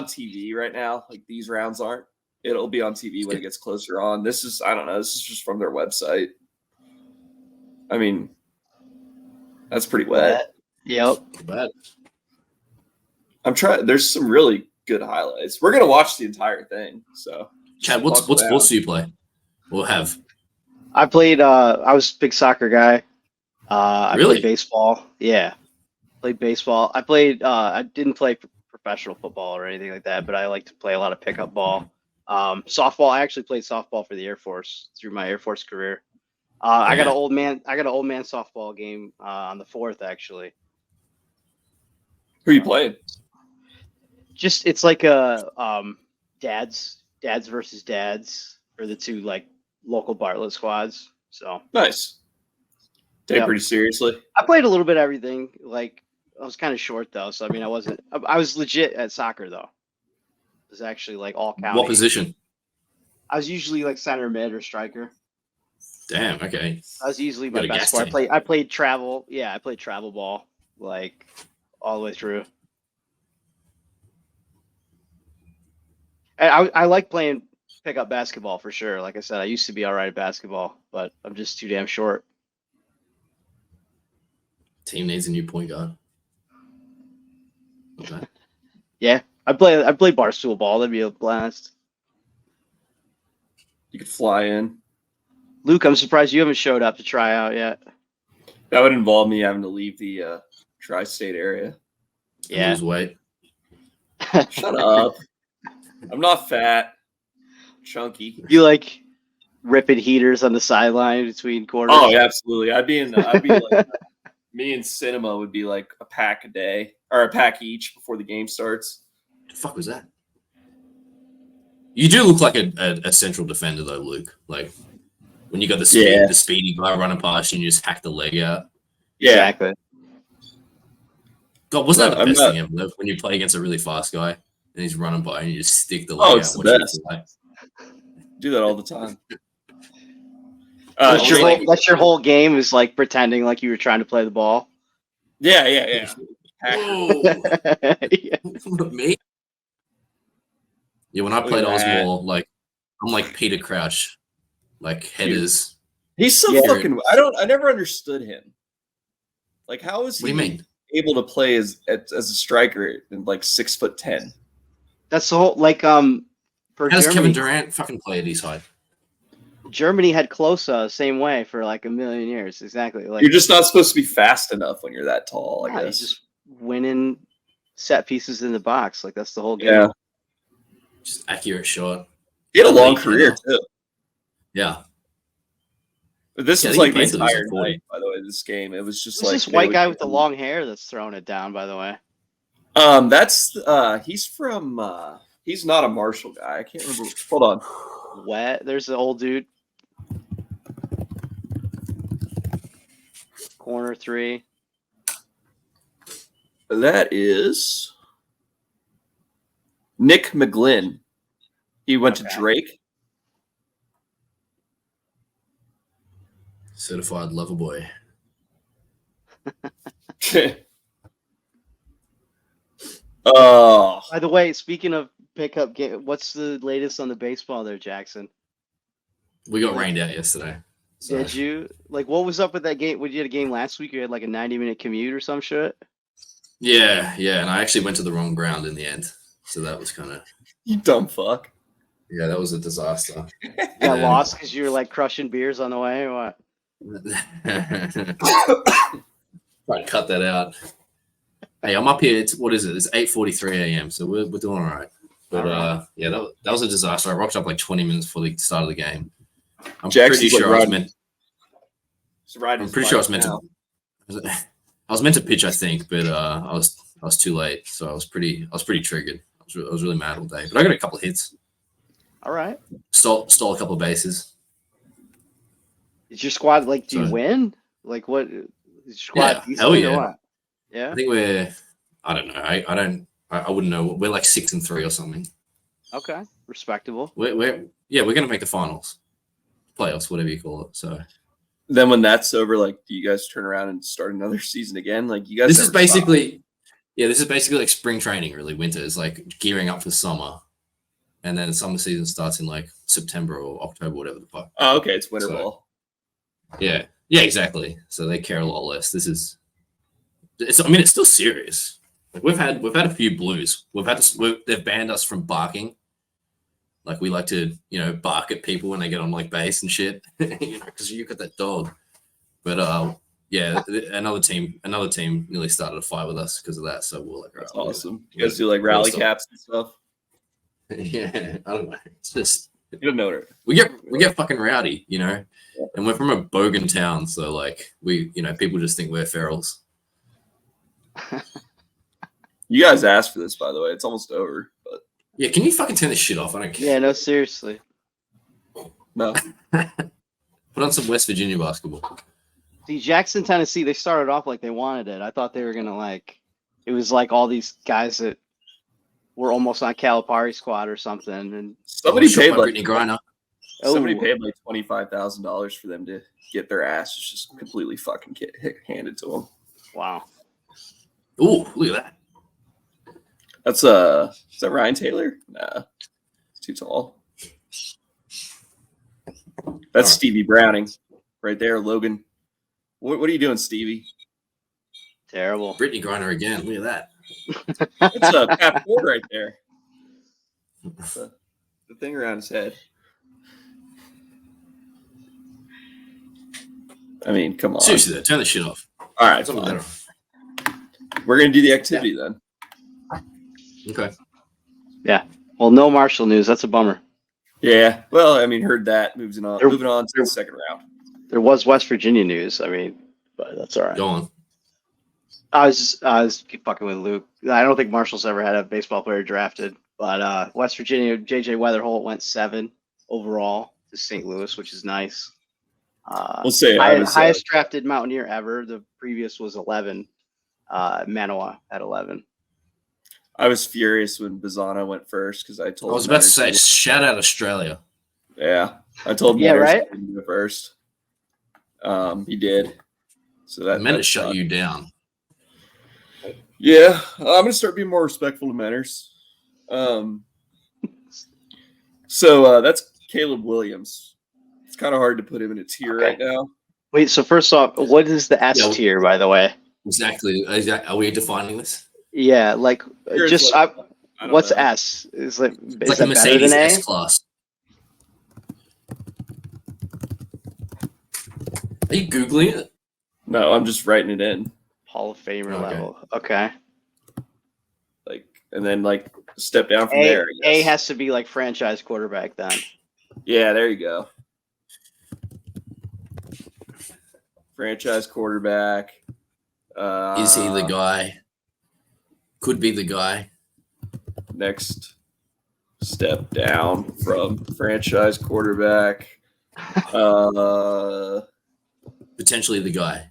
TV right now. Like these rounds aren't. It'll be on TV when it gets closer on. This is just from their website. I mean, that's pretty wet. Yep. Bad. I'm trying. There's some really good highlights. We're gonna watch the entire thing. So, Chad, what sports do you play? We'll have. I played. I was a big soccer guy. I played baseball. Yeah, played baseball. I played. I didn't play professional football or anything like that, but I like to play a lot of pickup ball. Softball. I actually played softball for the Air Force through my Air Force career. I got an old man softball game on the 4th actually. Who are you playing? Just it's like a dads versus dads for the two like local Bartlett squads. So nice. Take it pretty seriously. I played a little bit of everything. Like I was kind of short though, so I mean I was legit at soccer though. It was actually like all county. What position? I was usually like center mid or striker. Damn. Okay. I was usually my best sport. I played travel. Yeah, I played travel ball like all the way through. And I like playing pickup basketball for sure. Like I said, I used to be all right at basketball, but I'm just too damn short. Team needs a new point guard. Okay. Yeah, I play barstool ball. That'd be a blast. You could fly in. Luke, I'm surprised you haven't showed up to try out yet. That would involve me having to leave the tri-state area. Yeah. Lose weight. Shut up. I'm not fat. Chunky. You like ripping heaters on the sideline between quarters? Oh, yeah, absolutely. I'd be like me and Cinema would be like a pack a day or a pack each before the game starts. What the fuck was that? You do look like a central defender though, Luke. Like when you got the speedy guy running past you and you just hack the leg out. Yeah. Exactly. God, wasn't that the best thing ever? When you play against a really fast guy and he's running by and you just stick the leg out. It's the best. Do that all the time. That's your whole game is like pretending like you were trying to play the ball. Yeah. Me? Yeah, when I played, I was more like I'm like Peter Crouch, like headers. He's so fucking. I never understood him. Like, how is he able to play as a striker and like 6'10"? That's the whole like How for does Germany, Kevin Durant fucking play at his height? Germany had Klose same way for like a million years. Exactly. Like you're just not supposed to be fast enough when you're that tall. I guess. Just winning set pieces in the box. Like that's the whole game. Yeah. Just accurate shot. He had a long career too. Yeah. But this was like the entire night, by the way, this game. It was just like this white guy with the long hair that's throwing it down, by the way. That's he's from he's not a Marshall guy. I can't remember. Hold on. Wet. There's the old dude. Corner 3. That is Nick McGlynn. He went to Drake. Certified lover boy. Oh. By the way, speaking of pickup game, what's the latest on the baseball there, Jackson? We got rained out yesterday. So. Did you? Like, what was up with that game? When you had a game last week, you had like a 90-minute commute or some shit? Yeah, and I actually went to the wrong ground in the end. So that was kind of... You dumb fuck. Yeah, that was a disaster. You got lost because you were like crushing beers on the way or what? Try to cut that out. Hey, I'm up here. It's 8:43 a.m. So we're doing all right. But yeah, that was a disaster. I rocked up like 20 minutes before the start of the game. I'm pretty sure I was meant. I'm pretty sure I was meant to. I was meant to pitch, I think, but I was too late, so I was pretty triggered. I was really mad all day, but I got a couple of hits. All right. Stole a couple of bases. Is your squad like? Do you win? Like what? Is your squad? Yeah, hell yeah. Or what? Yeah. I think we're. I don't know. I wouldn't know. We're like 6-3 or something. Okay, respectable. We're gonna make the finals, playoffs, whatever you call it. So then when that's over, like, do you guys turn around and start another season again? Like, you guys. This is basically like spring training. Really, winter is like gearing up for summer, and then summer season starts in like September or October, whatever the fuck. Oh, okay, it's winter ball. Yeah, exactly. So they care a lot less. It's still serious. Like we've had a few blues. They've banned us from barking. Like we like to, bark at people when they get on like base and shit, because you got that dog. But yeah, another team nearly started a fight with us because of that. So we're like, that's awesome. You guys do like rally caps and stuff. Yeah, I don't know. It's just you don't know it. We get fucking rowdy, and we're from a bogan town, so like people just think we're ferals. You guys asked for this, by the way. It's almost over, but yeah, can you fucking turn this shit off? I don't care. Yeah, no, seriously. No. Put on some West Virginia basketball. See, Jackson, Tennessee, they started off like they wanted it. I thought they were gonna it was like all these guys that were almost on Calipari's squad or something. And somebody paid like Brittany Griner. Somebody paid like $25,000 for them to get their asses just completely fucking handed to them. Wow. Ooh, look at that. That's is that Ryan Taylor? Nah, it's too tall. That's Stevie Browning, right there. Logan, what are you doing, Stevie? Terrible. Brittany Griner again. Look at that. It's Pat Ford right there. The thing around his head. I mean, come on. Seriously, though, turn the shit off. All right, fine. We're gonna do the activity then. Okay. Yeah. Well, no Marshall news. That's a bummer. Yeah. Well, I mean, heard that. Moving on to the second round. There was West Virginia news. I mean, but that's all right. Go on. I was keep fucking with Luke. I don't think Marshall's ever had a baseball player drafted, but West Virginia, JJ Weatherholt went 7 overall to St. Louis, which is nice. We'll say highest drafted Mountaineer ever. The previous was 11. Manoa at 11. I was furious when Bazana went first because I told. I was about to say, shout out Australia. Yeah, I told him. Yeah, right. He go first. He did. So that meant to shut you down. Yeah, I'm gonna start being more respectful to Menners. So that's Caleb Williams. It's kind of hard to put him in a tier right now. Wait, so first off, what is the S tier, by the way? Exactly. Are we defining this? Yeah, like just what's know. S? Is like a Mercedes S class. Are you Googling it? No, I'm just writing it in. Hall of Famer level. Okay. And then step down from there. A has to be like franchise quarterback then. Yeah, there you go. Franchise quarterback. Is he the guy? Could be the guy. Next step down from franchise quarterback. Potentially the guy.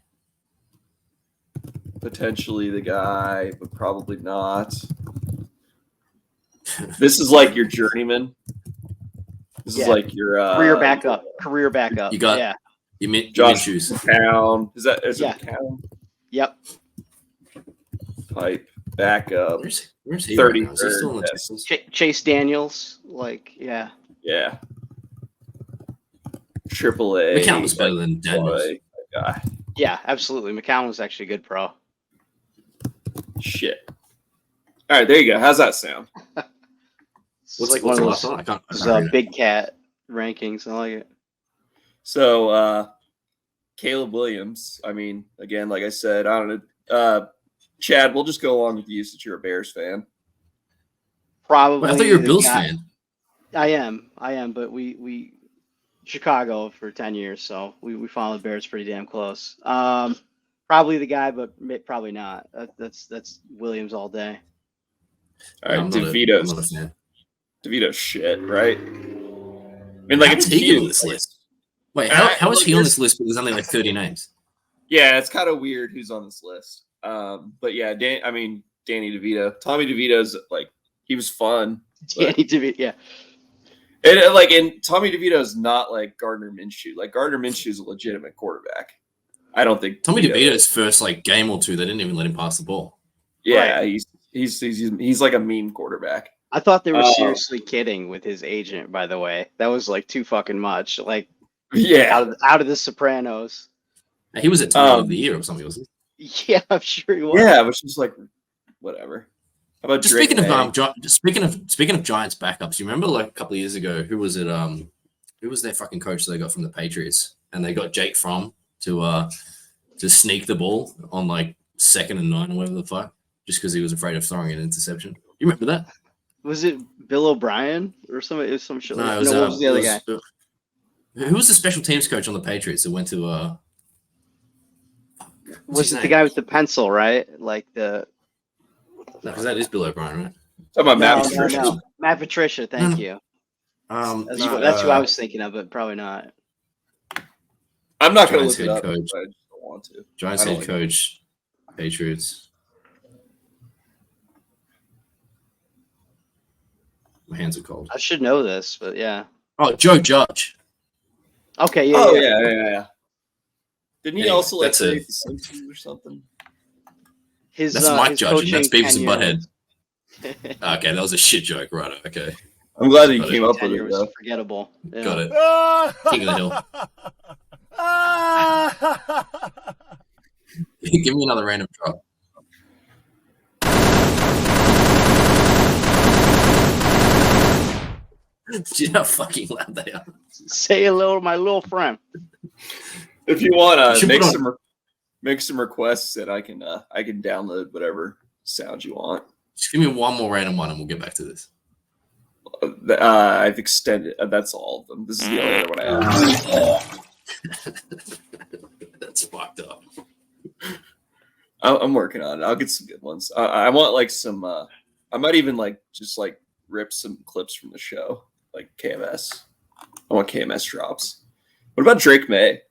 Potentially the guy, but probably not. This is like your journeyman. This is like your career backup. Career backup. You got yeah. You mean Josh McCown. Is it McCown? Yep. Pipe backup. Where's he? 30. Right now? Is he still on the Texans? Chase Daniels. Yeah. Yeah. AAA. McCown was better than Daniels. Guy. Yeah, absolutely. McCown was actually a good pro. Shit. All right, there you go. How's that sound? What's like one of those big cat rankings. I like it. So, Caleb Williams. I mean, again, like I said, I don't know. Chad, we'll just go along with you since you're a Bears fan. Probably. I thought you were a Bills fan. I am, but we Chicago for 10 years, so we followed Bears pretty damn close. Probably the guy, but probably not. That's Williams all day. All right, DeVito's shit, right? I mean, like, it's he on this list. Wait, how is he on this list? But there's only like 30 names. Yeah, it's kind of weird who's on this list. But yeah, Danny DeVito, Tommy DeVito's like he was fun. Danny DeVito, yeah. And Tommy DeVito's not like Gardner Minshew. Like Gardner Minshew's a legitimate quarterback. I don't think Tommy DeVito's first like game or two, they didn't even let him pass the ball. Yeah, right. He's like a meme quarterback. I thought they were seriously kidding with his agent. By the way, that was like too fucking much. Like, yeah, out of the Sopranos. He was at Team of the Year or something, wasn't he? Yeah, I'm sure he was. Yeah, which was like whatever. How about just speaking of Giants backups? You remember like a couple of years ago, who was it? Who was their fucking coach that they got from the Patriots? And they got Jake Fromm to sneak the ball on like 2nd and 9 or whatever the fuck, just because he was afraid of throwing an interception. You remember that? Was it Bill O'Brien or somebody? It was some shit. No, what was the other guy? Who was the special teams coach on the Patriots that went to? Was it the guy with the pencil, right? Like the. No, because that is Bill O'Brien, right? Talking about Matt Patricia. No. Matt Patricia, thank you. That's who I was thinking of, but probably not. I'm not going to look it up. Coach. I just don't want to. Giants head coach, Patriots. My hands are cold. I should know this, but yeah. Oh, Joe Judge. Okay, yeah. Oh, yeah. Didn't he also like say the Simpsons or something? That's Mike Judge, and that's Beavis and Butthead. Okay, that was a shit joke, right? Okay. I'm glad that you came up with it, though. Forgettable. Yeah. Got it. King of the Hill. Give me another random drop. Do you know how fucking loud they are? Say hello to my little friend. If you want to make some requests, that I can download whatever sound you want. Just give me one more random one, and we'll get back to this. I've extended. That's all of them. This is the only other one I have. That's fucked up. I'm working on it. I'll get some good ones. I want like some. I might even like just like rip some clips from the show, like KMS. I want KMS drops. What about Drake May?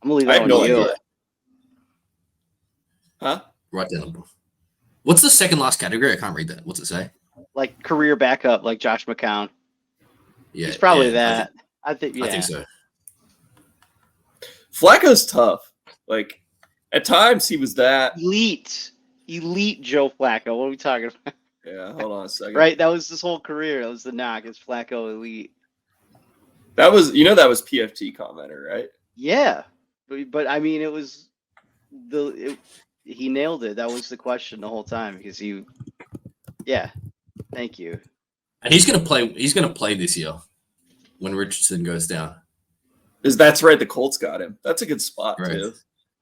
I'm gonna leave that on you. Huh? Right down. What's the second last category? I can't read that. What's it say? Like career backup, like Josh McCown. Yeah, he's probably that. I think so. Flacco's tough. Like at times he was that elite Joe Flacco. What are we talking about? Yeah, hold on a second. Right, that was his whole career. That was the knock. Is Flacco elite? That was PFT commenter, right? Yeah, but I mean, it was he nailed it. That was the question the whole time because yeah. Thank you. And he's gonna play. He's gonna play this year when Richardson goes down. That's right. The Colts got him. That's a good spot too.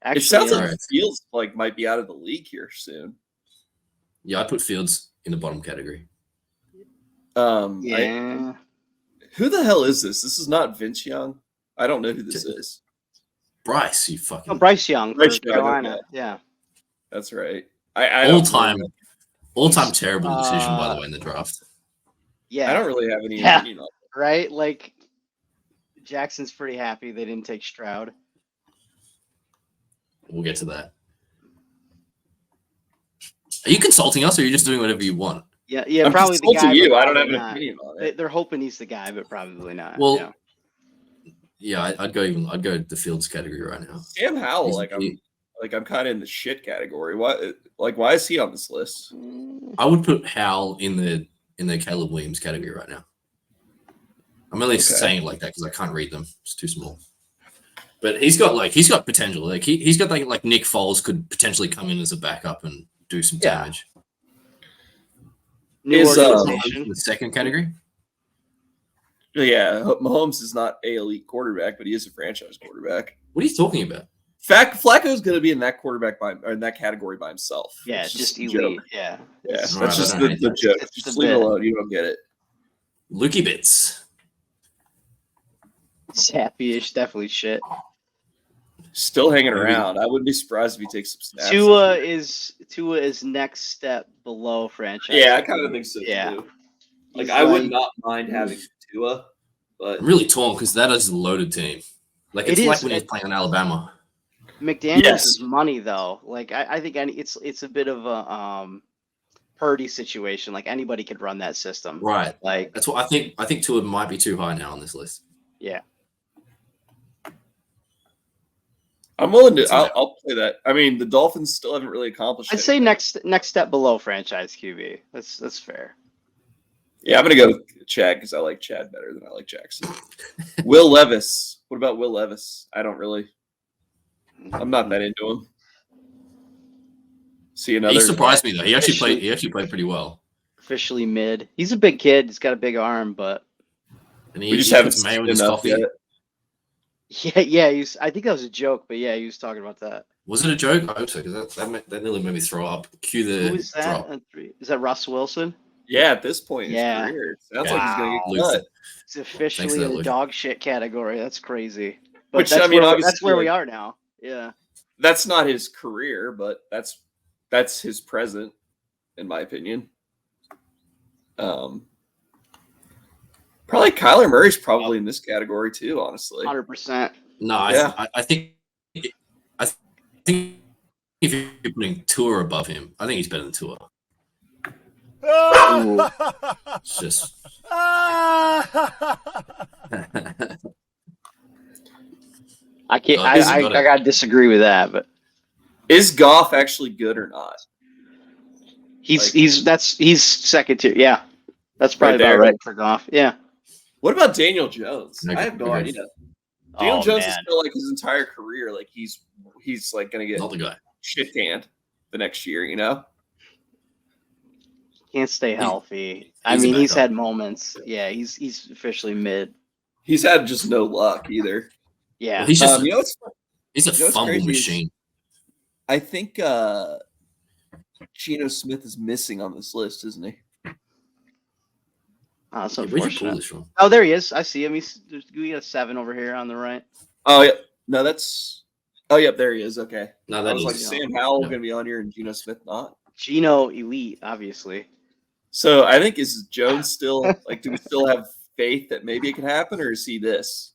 Actually, it sounds like Fields like might be out of the league here soon. Yeah, I put Fields in the bottom category. Yeah. Who the hell is this? This is not Vince Young. I don't know who this is. Bryce, you fucking. Oh, Bryce Young, Carolina. Yeah. That's right. All time terrible decision, by the way, in the draft. Yeah. I don't really have any. Yeah. Right? Like, Jackson's pretty happy they didn't take Stroud. We'll get to that. Are you consulting us, or are you just doing whatever you want? Yeah, I'm probably the consulting guy. you. But I don't have probably an not. opinion on it. They're hoping he's the guy, but probably not. Well, yeah, I'd go the Fields category right now. Sam Howell, I'm kind of in the shit category. Why is he on this list? I would put Howell in the Caleb Williams category right now. I'm only saying it like that because I can't read them; it's too small. But he's got potential. Like he's got like Nick Foles could potentially come in as a backup and do some damage. Is the second category? Yeah, Mahomes is not an elite quarterback, but he is a franchise quarterback. What are you talking about? Flacco's going to be in that in that category by himself. Yeah, it's just elite. Yeah, that's just the joke. Just leave it alone. You don't get it. Lukey Bits. Sappy-ish, definitely shit. Still hanging around. I wouldn't be surprised if he takes some snaps. Tua is next step below franchise. Yeah, I kind of think so too. Like I would not mind having Tua, but I'm really torn because that is a loaded team. Like it's like when he's playing on Alabama. McDaniels is money though. Like I think it's a bit of a Purdy situation. Like anybody could run that system. Right. Like that's what I think. I think Tua might be too high now on this list. Yeah. I'm willing to. I'll play that. I mean, the Dolphins still haven't really accomplished. I'd say next step below franchise QB. That's fair. Yeah, I'm gonna go with Chad because I like Chad better than I like Jackson. Will Levis. What about Will Levis? I'm not that into him. See another. He surprised me though. He actually played pretty well. Officially mid. He's a big kid. He's got a big arm, but we just haven't seen enough yet. Yeah. I think that was a joke, but yeah, he was talking about that. Was it a joke? I hope so, because that nearly made me throw up. Cue the Who is that? drop. Is that Russ Wilson? Yeah, at this point in his career, it sounds like he's going to get cut. It's officially in the dog shit category. That's crazy. But Which that's obviously that's where we are now. Yeah. That's not his career, but that's his present, in my opinion. Probably Kyler Murray's probably in this category too, honestly. 100%. No, I think if you're putting Tua above him, I think he's better than Tua. It's just I can't. I gotta disagree with that. But is Goff actually good or not? He's second tier. Yeah, that's probably about right for Goff. Yeah. What about Daniel Jones? I have no idea. Daniel Jones has felt like his entire career, like he's like gonna get not the guy shit canned the next year. You know, can't stay healthy. I mean, he's had moments. Yeah, he's officially mid. He's had just no luck either. Yeah, well, he's just he's a fumble machine. I think Geno Smith is missing on this list, isn't he? Oh, that's where'd you pull this from? Oh, there he is. I see him. We got a 7 over here on the right. Oh yeah, no, that's. Oh yep, there he is. Okay, no, that was like Sam Howell going to be on here and Geno Smith not. Geno elite, obviously. So I think is Jones still like? Do we still have faith that maybe it can happen, or is he this?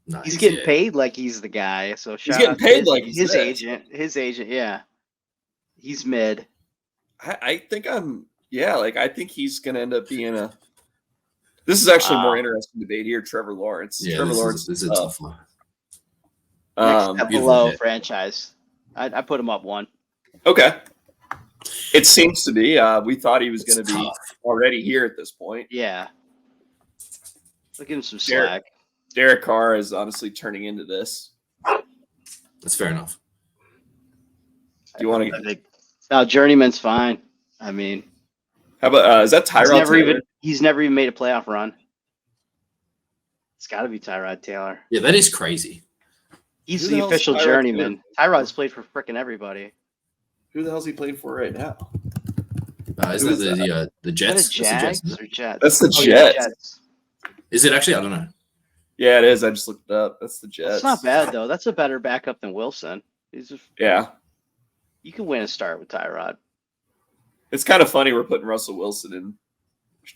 No, he's getting paid like he's the guy. So he's getting paid like he's his agent. His agent, yeah. He's mid. I think I'm. Yeah, like I think he's going to end up being a. This is actually a more interesting debate here. Trevor Lawrence. Yeah, Trevor Lawrence is a tough one. Next step below franchise. I put him up 1. Okay. It seems to be. We thought he was going to be already here at this point. Yeah. Look at him some slack. Derek Carr is honestly turning into this. That's fair enough. Do you want to? No, Journeyman's fine. I mean. How about is that Tyrod Taylor? He's never even made a playoff run. It's got to be Tyrod Taylor. Yeah, that is crazy. He's the official journeyman. Tyrod's played for freaking everybody. Who the hell's he playing for right now? Isn't that the Jets? Is that Jags or Jets? That's the Jets. Is it actually? I don't know. Yeah, it is. I just looked it up. That's the Jets. It's not bad though. That's a better backup than Wilson. Yeah. You can win a start with Tyrod. It's kind of funny we're putting Russell Wilson in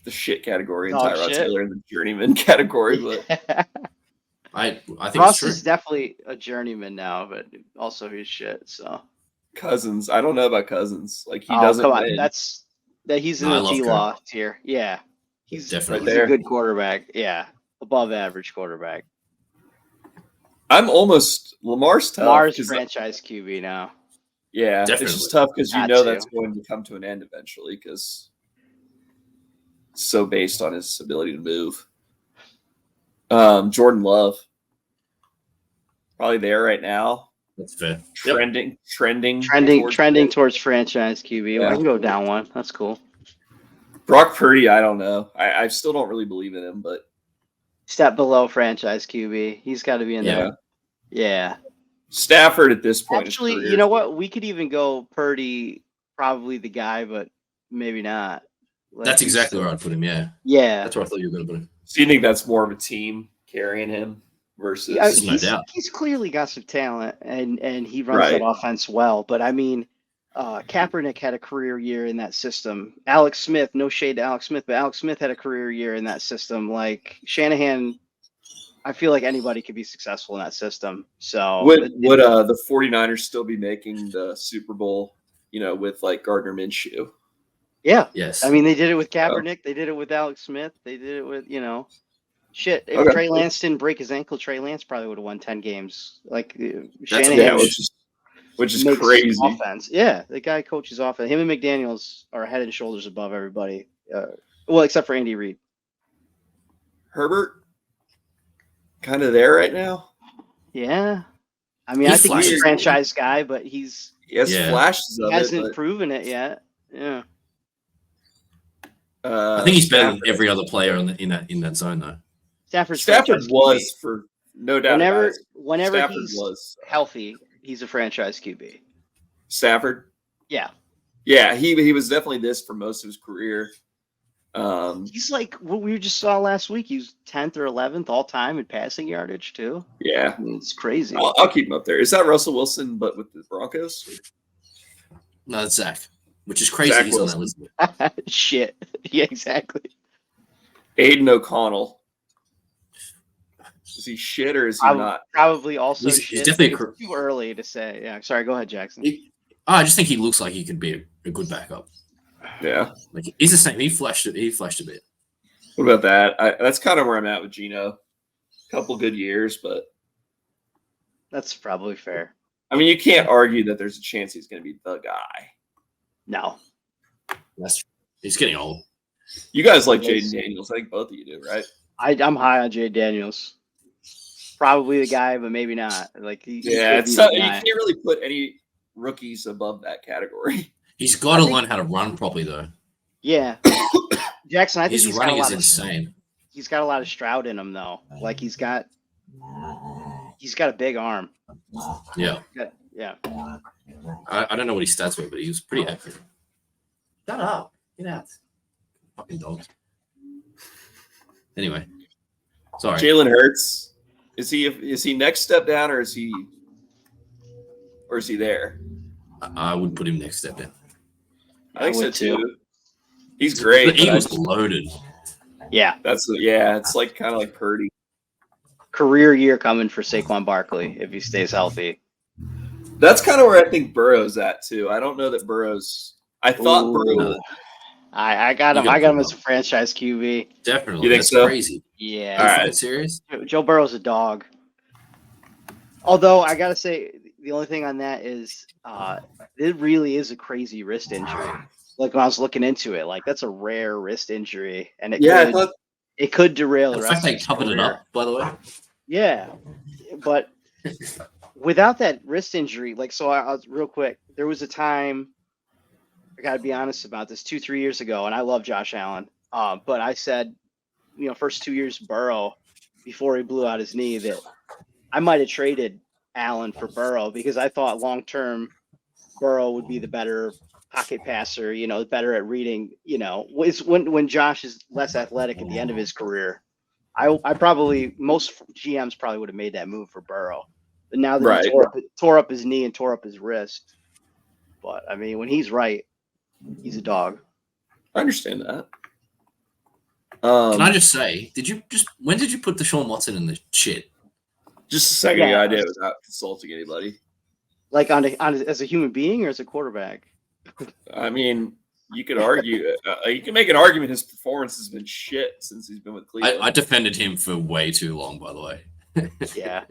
the shit category and Tyrod Taylor in the journeyman category, but I think Russ is definitely a journeyman now, but also he's shit. So Cousins, I don't know about Cousins. Like he doesn't. Come on, win. that's That he's in the T-Law tier. Yeah, he's a good quarterback. Yeah, above average quarterback. I'm almost Lamar's tough. Lamar's franchise QB now. Yeah, it's just tough because that's going to come to an end eventually because it's so based on his ability to move. Jordan Love, probably there right now. That's fair. Trending towards franchise QB. Yeah. I can go down one. That's cool. Brock Purdy, I don't know. I still don't really believe in him, but step below franchise QB. He's got to be in there. Yeah. Stafford at this point. Actually, you know what? We could even go Purdy, probably the guy, but maybe not. That's exactly where I'd put him. Yeah. Yeah. That's where I thought you were going to put him. So you think that's more of a team carrying him versus? No doubt. He's clearly got some talent, and he runs that offense well. But I mean, Kaepernick had a career year in that system. Alex Smith, no shade to Alex Smith, but Alex Smith had a career year in that system. Like Shanahan, I feel like anybody could be successful in that system. So would the 49ers still be making the Super Bowl, with like Gardner Minshew? Yeah. Yes. I mean, they did it with Kaepernick. They did it with Alex Smith. They did it with, shit. If Trey Lance didn't break his ankle, Trey Lance probably would have won 10 games. Like Shanahan, which is crazy. Offense. Yeah, the guy coaches offense. Him and McDaniels are head and shoulders above everybody. Well, except for Andy Reid. Herbert, kind of there right now. Yeah, I mean, I think he's a franchise guy, but he flashes of hasn't proven it yet. Yeah. I think he's better than every other player in that zone, though. Stafford was for no doubt. Whenever Stafford he's healthy, he's a franchise QB. Stafford. Yeah. Yeah, he was definitely this for most of his career. He's like what we just saw last week. He was 10th or 11th all time in passing yardage too. Yeah, I mean, it's crazy. I'll keep him up there. Is that Russell Wilson, but with the Broncos? No, that's Zach. Which is crazy. He's on that list. Shit. Yeah, exactly. Aiden O'Connell. Is he shit or is he not? Probably also shit. He's definitely too early to say. Yeah. Sorry. Go ahead, Jackson. I just think he looks like he could be a good backup. Yeah. Like he's the same. He flashed a bit. What about that? That's kind of where I'm at with Geno. Couple good years, but that's probably fair. I mean, you can't argue that there's a chance he's going to be the guy. No. He's getting old. You guys like Jaden Daniels. I think both of you do, right? I'm high on Jaden Daniels. Probably the guy, but maybe not. Like you can't really put any rookies above that category. He's got to learn how to run properly, though. Yeah. Jackson, I think his running is insane. He's got a lot of Stroud in him, though. Like he's got a big arm. Yeah. Yeah. I don't know what his stats were, but he was pretty accurate. Shut up. Get out. Fucking dogs. Anyway. Sorry. Jalen Hurts. Is he next step down or is he there? I would put him next step down. I think so too. He's great. The Eagles loaded. Yeah. It's like kind of like Purdy. Career year coming for Saquon Barkley if he stays healthy. That's kind of where I think Burrow's at too. I don't know that Burrow's. I thought Burrow. I got him. I got him as a franchise QB. Definitely. You think That's so? Crazy. Yeah. All right. Serious? Joe Burrow's a dog. Although I gotta say, the only thing on that is, it really is a crazy wrist injury. Like when I was looking into it, like that's a rare wrist injury, and it could derail the rest. In fact, they covered it up, by the way. Yeah, but without that wrist injury, like I was real quick. There was a time. I got to be honest about this 2-3 years ago, and I love Josh Allen. But I said, first 2 years Burrow before he blew out his knee, that I might have traded Allen for Burrow because I thought long term Burrow would be the better pocket passer, better at reading. It's when Josh is less athletic at the end of his career. I probably most GMs probably would have made that move for Burrow, but now that he tore up his knee and tore up his wrist. But I mean, when he's right. He's a dog. I understand that. Can I just say, when did you put Deshaun Watson in the shit? Just a second ago, I did without consulting anybody. Like as a human being or as a quarterback? I mean, You could argue. You can make an argument his performance has been shit since he's been with Cleveland. I defended him for way too long, by the way. Yeah.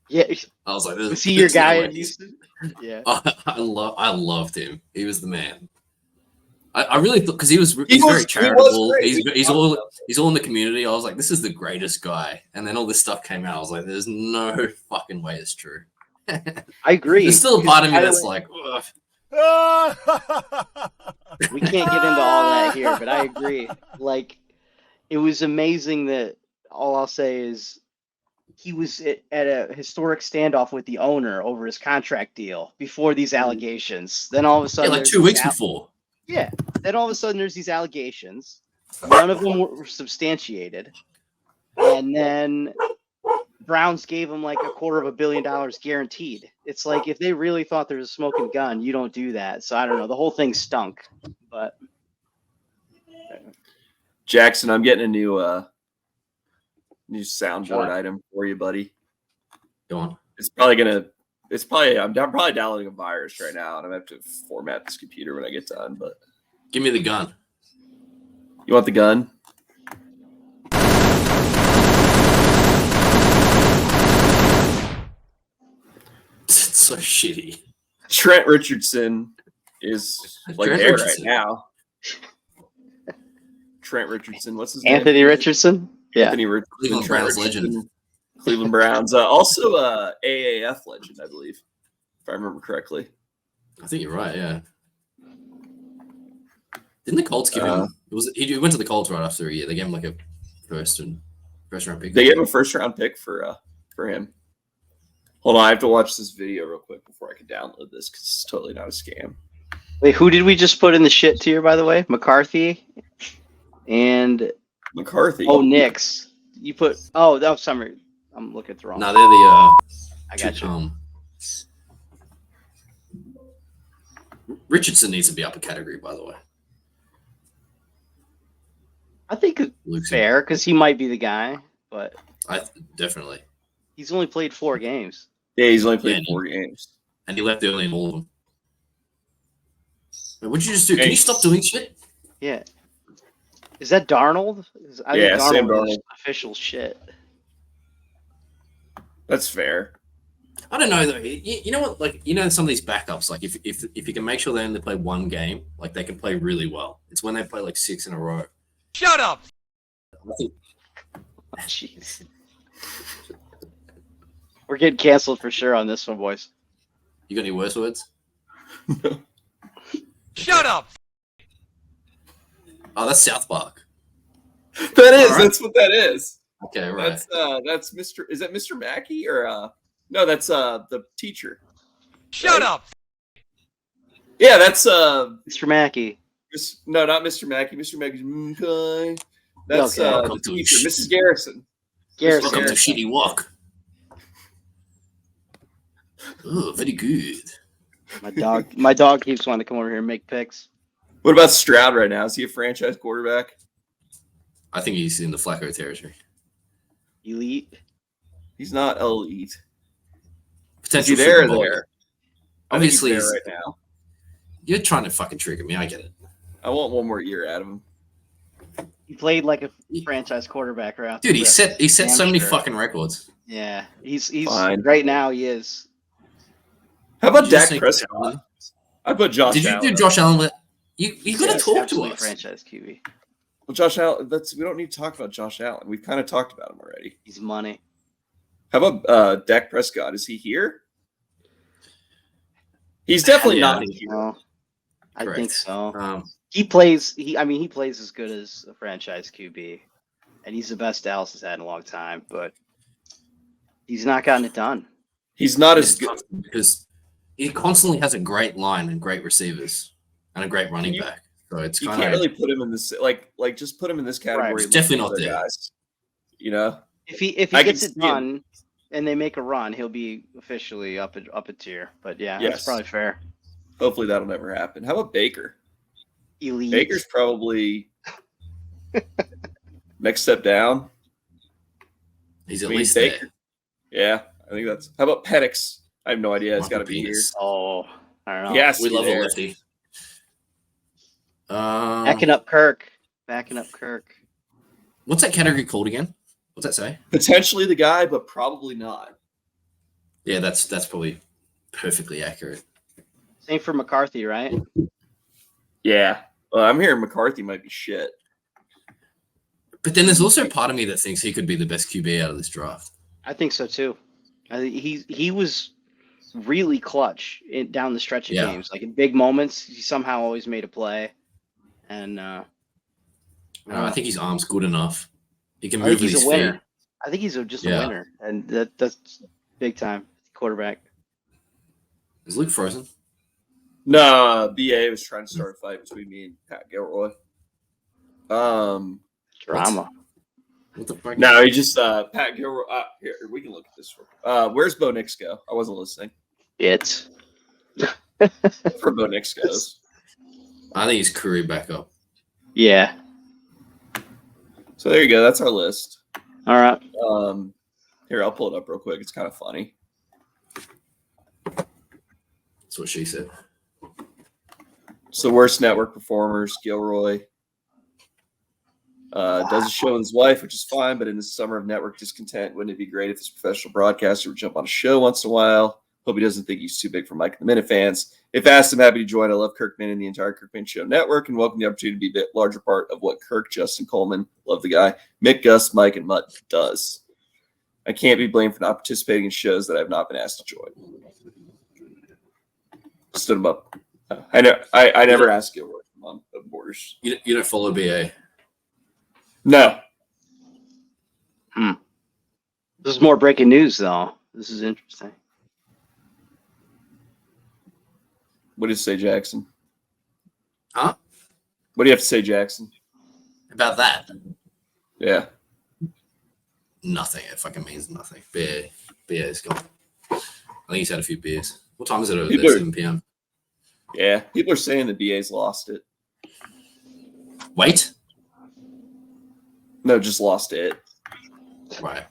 Yeah. I was like, was he your guy in Houston? Yeah. I loved him. He was the man. I really thought because he's very charitable. He's all in the community. I was like, this is the greatest guy. And then all this stuff came out. I was like, there's no fucking way it's true. I agree. There's still a part of me that's like, ugh. We can't get into all that here, but I agree. Like, it was amazing that all I'll say is he was at a historic standoff with the owner over his contract deal before these allegations. Then all of a sudden, like 2 weeks before. Yeah. Then all of a sudden, there's these allegations. None of them were substantiated. And then Browns gave him like $250 million guaranteed. It's like if they really thought there was a smoking gun, you don't do that. So I don't know. The whole thing stunk. But Jackson, I'm getting a new soundboard item for you, buddy. Go on. I'm probably downloading a virus right now, and I'm gonna have to format this computer when I get done. But give me the gun. You want the gun? It's so shitty. Trent Richardson is like Trent there Richardson. right now. Trent Richardson, what's his name? Anthony Richardson? Yeah. Anthony Richardson, Cleveland Browns legend. Cleveland Browns. Also AAF legend, I believe, if I remember correctly. I think you're right, yeah. Didn't the Colts give him? He went to the Colts right after a year. They gave him like a first round pick. They gave him a first round pick for him. Hold on, I have to watch this video real quick before I can download this because it's totally not a scam. Wait, who did we just put in the shit tier, by the way? McCarthy and McCarthy. Oh, Knicks. You put that was summer. I'm looking at the wrong. No, they're the I got you. Richardson needs to be up a category, by the way. I think it's fair because he might be the guy, but definitely. He's only played 4 games. Yeah, he's only played 4 games. And he left early in all of them. Wait, what'd you just do? Can you stop doing shit? Yeah. Is that Darnold? I think Sam Darnold is Darnold. official shit. That's fair. I don't know though. You know what? Like some of these backups, like if you can make sure they only play 1 game, like they can play really well. It's when they play like 6 in a row. Shut up. Jeez. We're getting canceled for sure on this one, boys. You got any worse words? Shut up. Oh, that's South Park. That is. Right. That's what that is. Okay, right. That's Mr. Is that Mr. Mackey or no? That's the teacher. Shut up. Yeah, that's Mr. Mackey. No, not Mr. Mackey. Mr. Mackey's okay. That's the teacher, Mrs. Garrison. Welcome to Shitty Walk. Oh, very good. My dog keeps wanting to come over here and make picks. What about Stroud right now? Is he a franchise quarterback? I think he's in the Flacco territory. Elite? He's not elite. Potentially there. Obviously, he's there right now. You're trying to fucking trigger me. I get it. I want 1 more year out of him. He played like a franchise quarterback right. Dude, he set so many fucking records. Yeah, he's fine. Right now. He is. How about Dak Prescott? I put Josh. Did Allen. You do Josh Allen? You got to talk to us. Franchise QB. Well, Josh Allen. We don't need to talk about Josh Allen. We've kind of talked about him already. He's money. How about Dak Prescott? Is he here? He's definitely not here. No, I think so. He plays as good as a franchise QB, and he's the best Dallas has had in a long time. But he's not gotten it done. He's not as good because he constantly has a great line and great receivers and a great running back. So it's you can't really put him in this like just put him in this category. Right. It's definitely not there, guys. You know, if he gets it done and they make a run, he'll be officially up a tier. But yeah, that's probably fair. Hopefully that'll never happen. How about Baker? Elite. Baker's probably next step down. He's at least Baker. There. Yeah, I think that's. How about Penix? I have no idea. It's got to be here. Oh, I don't know. Yes, we love a lefty. Backing up Kirk. What's that category called again? What's that say? Potentially the guy, but probably not. Yeah, that's probably perfectly accurate. Same for McCarthy, right? Yeah. Well, I'm hearing McCarthy might be shit. But then there's also a part of me that thinks he could be the best QB out of this draft. I think so too. He was really clutch down the stretch of games. Like in big moments, he somehow always made a play. And I think his arm's good enough. He can I move think with he's his a winner. feet. I think he's just a winner, and that's big time quarterback. Is Luke frozen? No, BA was trying to start a fight between me and Pat Gilroy. Drama. What the fuck? No, he just Pat Gilroy. Here, we can look at this. Where's Bo Nix go? I wasn't listening. It's where Bo Nix goes. I think he's Curry back up. Yeah. So there you go. That's our list. All right. Here, I'll pull it up real quick. It's kind of funny. That's what she said. It's the worst network performers. Gilroy does a show with his wife, which is fine, but in the summer of network discontent, wouldn't it be great if this professional broadcaster would jump on a show once in a while? Hope he doesn't think he's too big for Mike and the Minute fans. If asked, I'm happy to join. I love Kirkman and the entire Kirkman Show network and welcome the opportunity to be a bit larger part of what Kirk, Justin Coleman, love the guy, Mick, Gus, Mike, and Mutt does. I can't be blamed for not participating in shows that I have not been asked to join. Stood him up. I never asked Gilroy on the borders. You don't follow BA? No. This is more breaking news, though. This is interesting. What do you say, Jackson? Huh? What do you have to say, Jackson? About that? Yeah. Nothing. It fucking means nothing. BA is gone. I think he's had a few beers. What time is it over there? 7 p.m. Yeah. People are saying the BA's lost it. Wait? No, just lost it. Right.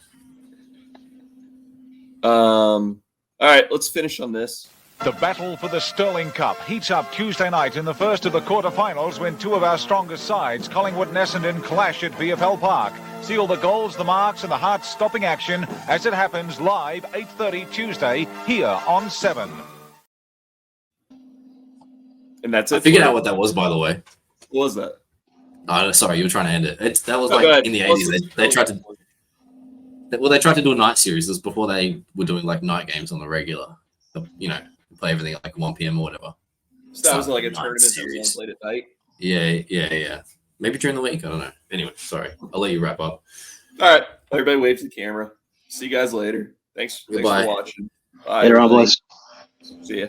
All right, let's finish on this. The battle for the Sterling Cup heats up Tuesday night in the first of the quarterfinals when two of our strongest sides, Collingwood and Essendon, clash at VFL Park. See all the goals, the marks and the heart-stopping action as it happens live 8:30 Tuesday here on 7. And that's it. I figured out what that was, by the way. What was that? Oh, sorry, you were trying to end it. That was in the 80s. They tried to. They tried to do a night series. This was before they were doing like night games on the regular. Play everything at like 1 p.m. or whatever. So that was like a tournament that was played at night. Yeah. Maybe during the week. I don't know. Anyway, sorry. I'll let you wrap up. All right. Everybody wave to the camera. See you guys later. Thanks for watching. Bye. Later on, boys. See ya.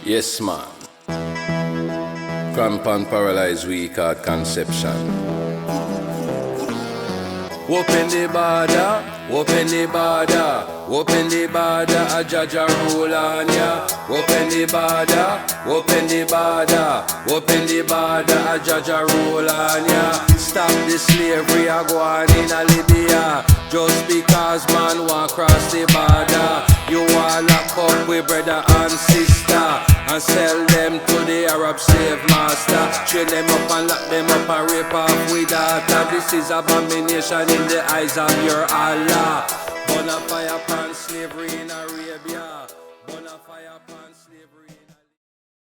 Yes, man. Crampon paralyzed weak heart conception. Open the border, open the border, open the border, a judge a rule on ya. Open the border, open the border, open the border, a judge a rule on ya. Stop the slavery a go on in a Libya. Just because man want cross the border, you want lock up with brother and sister and sell them to the Arab slave master. Chain them up and lock them up and rape off with data. This is abomination in the eyes of your Allah. Burn a fire upon slavery in Arabia.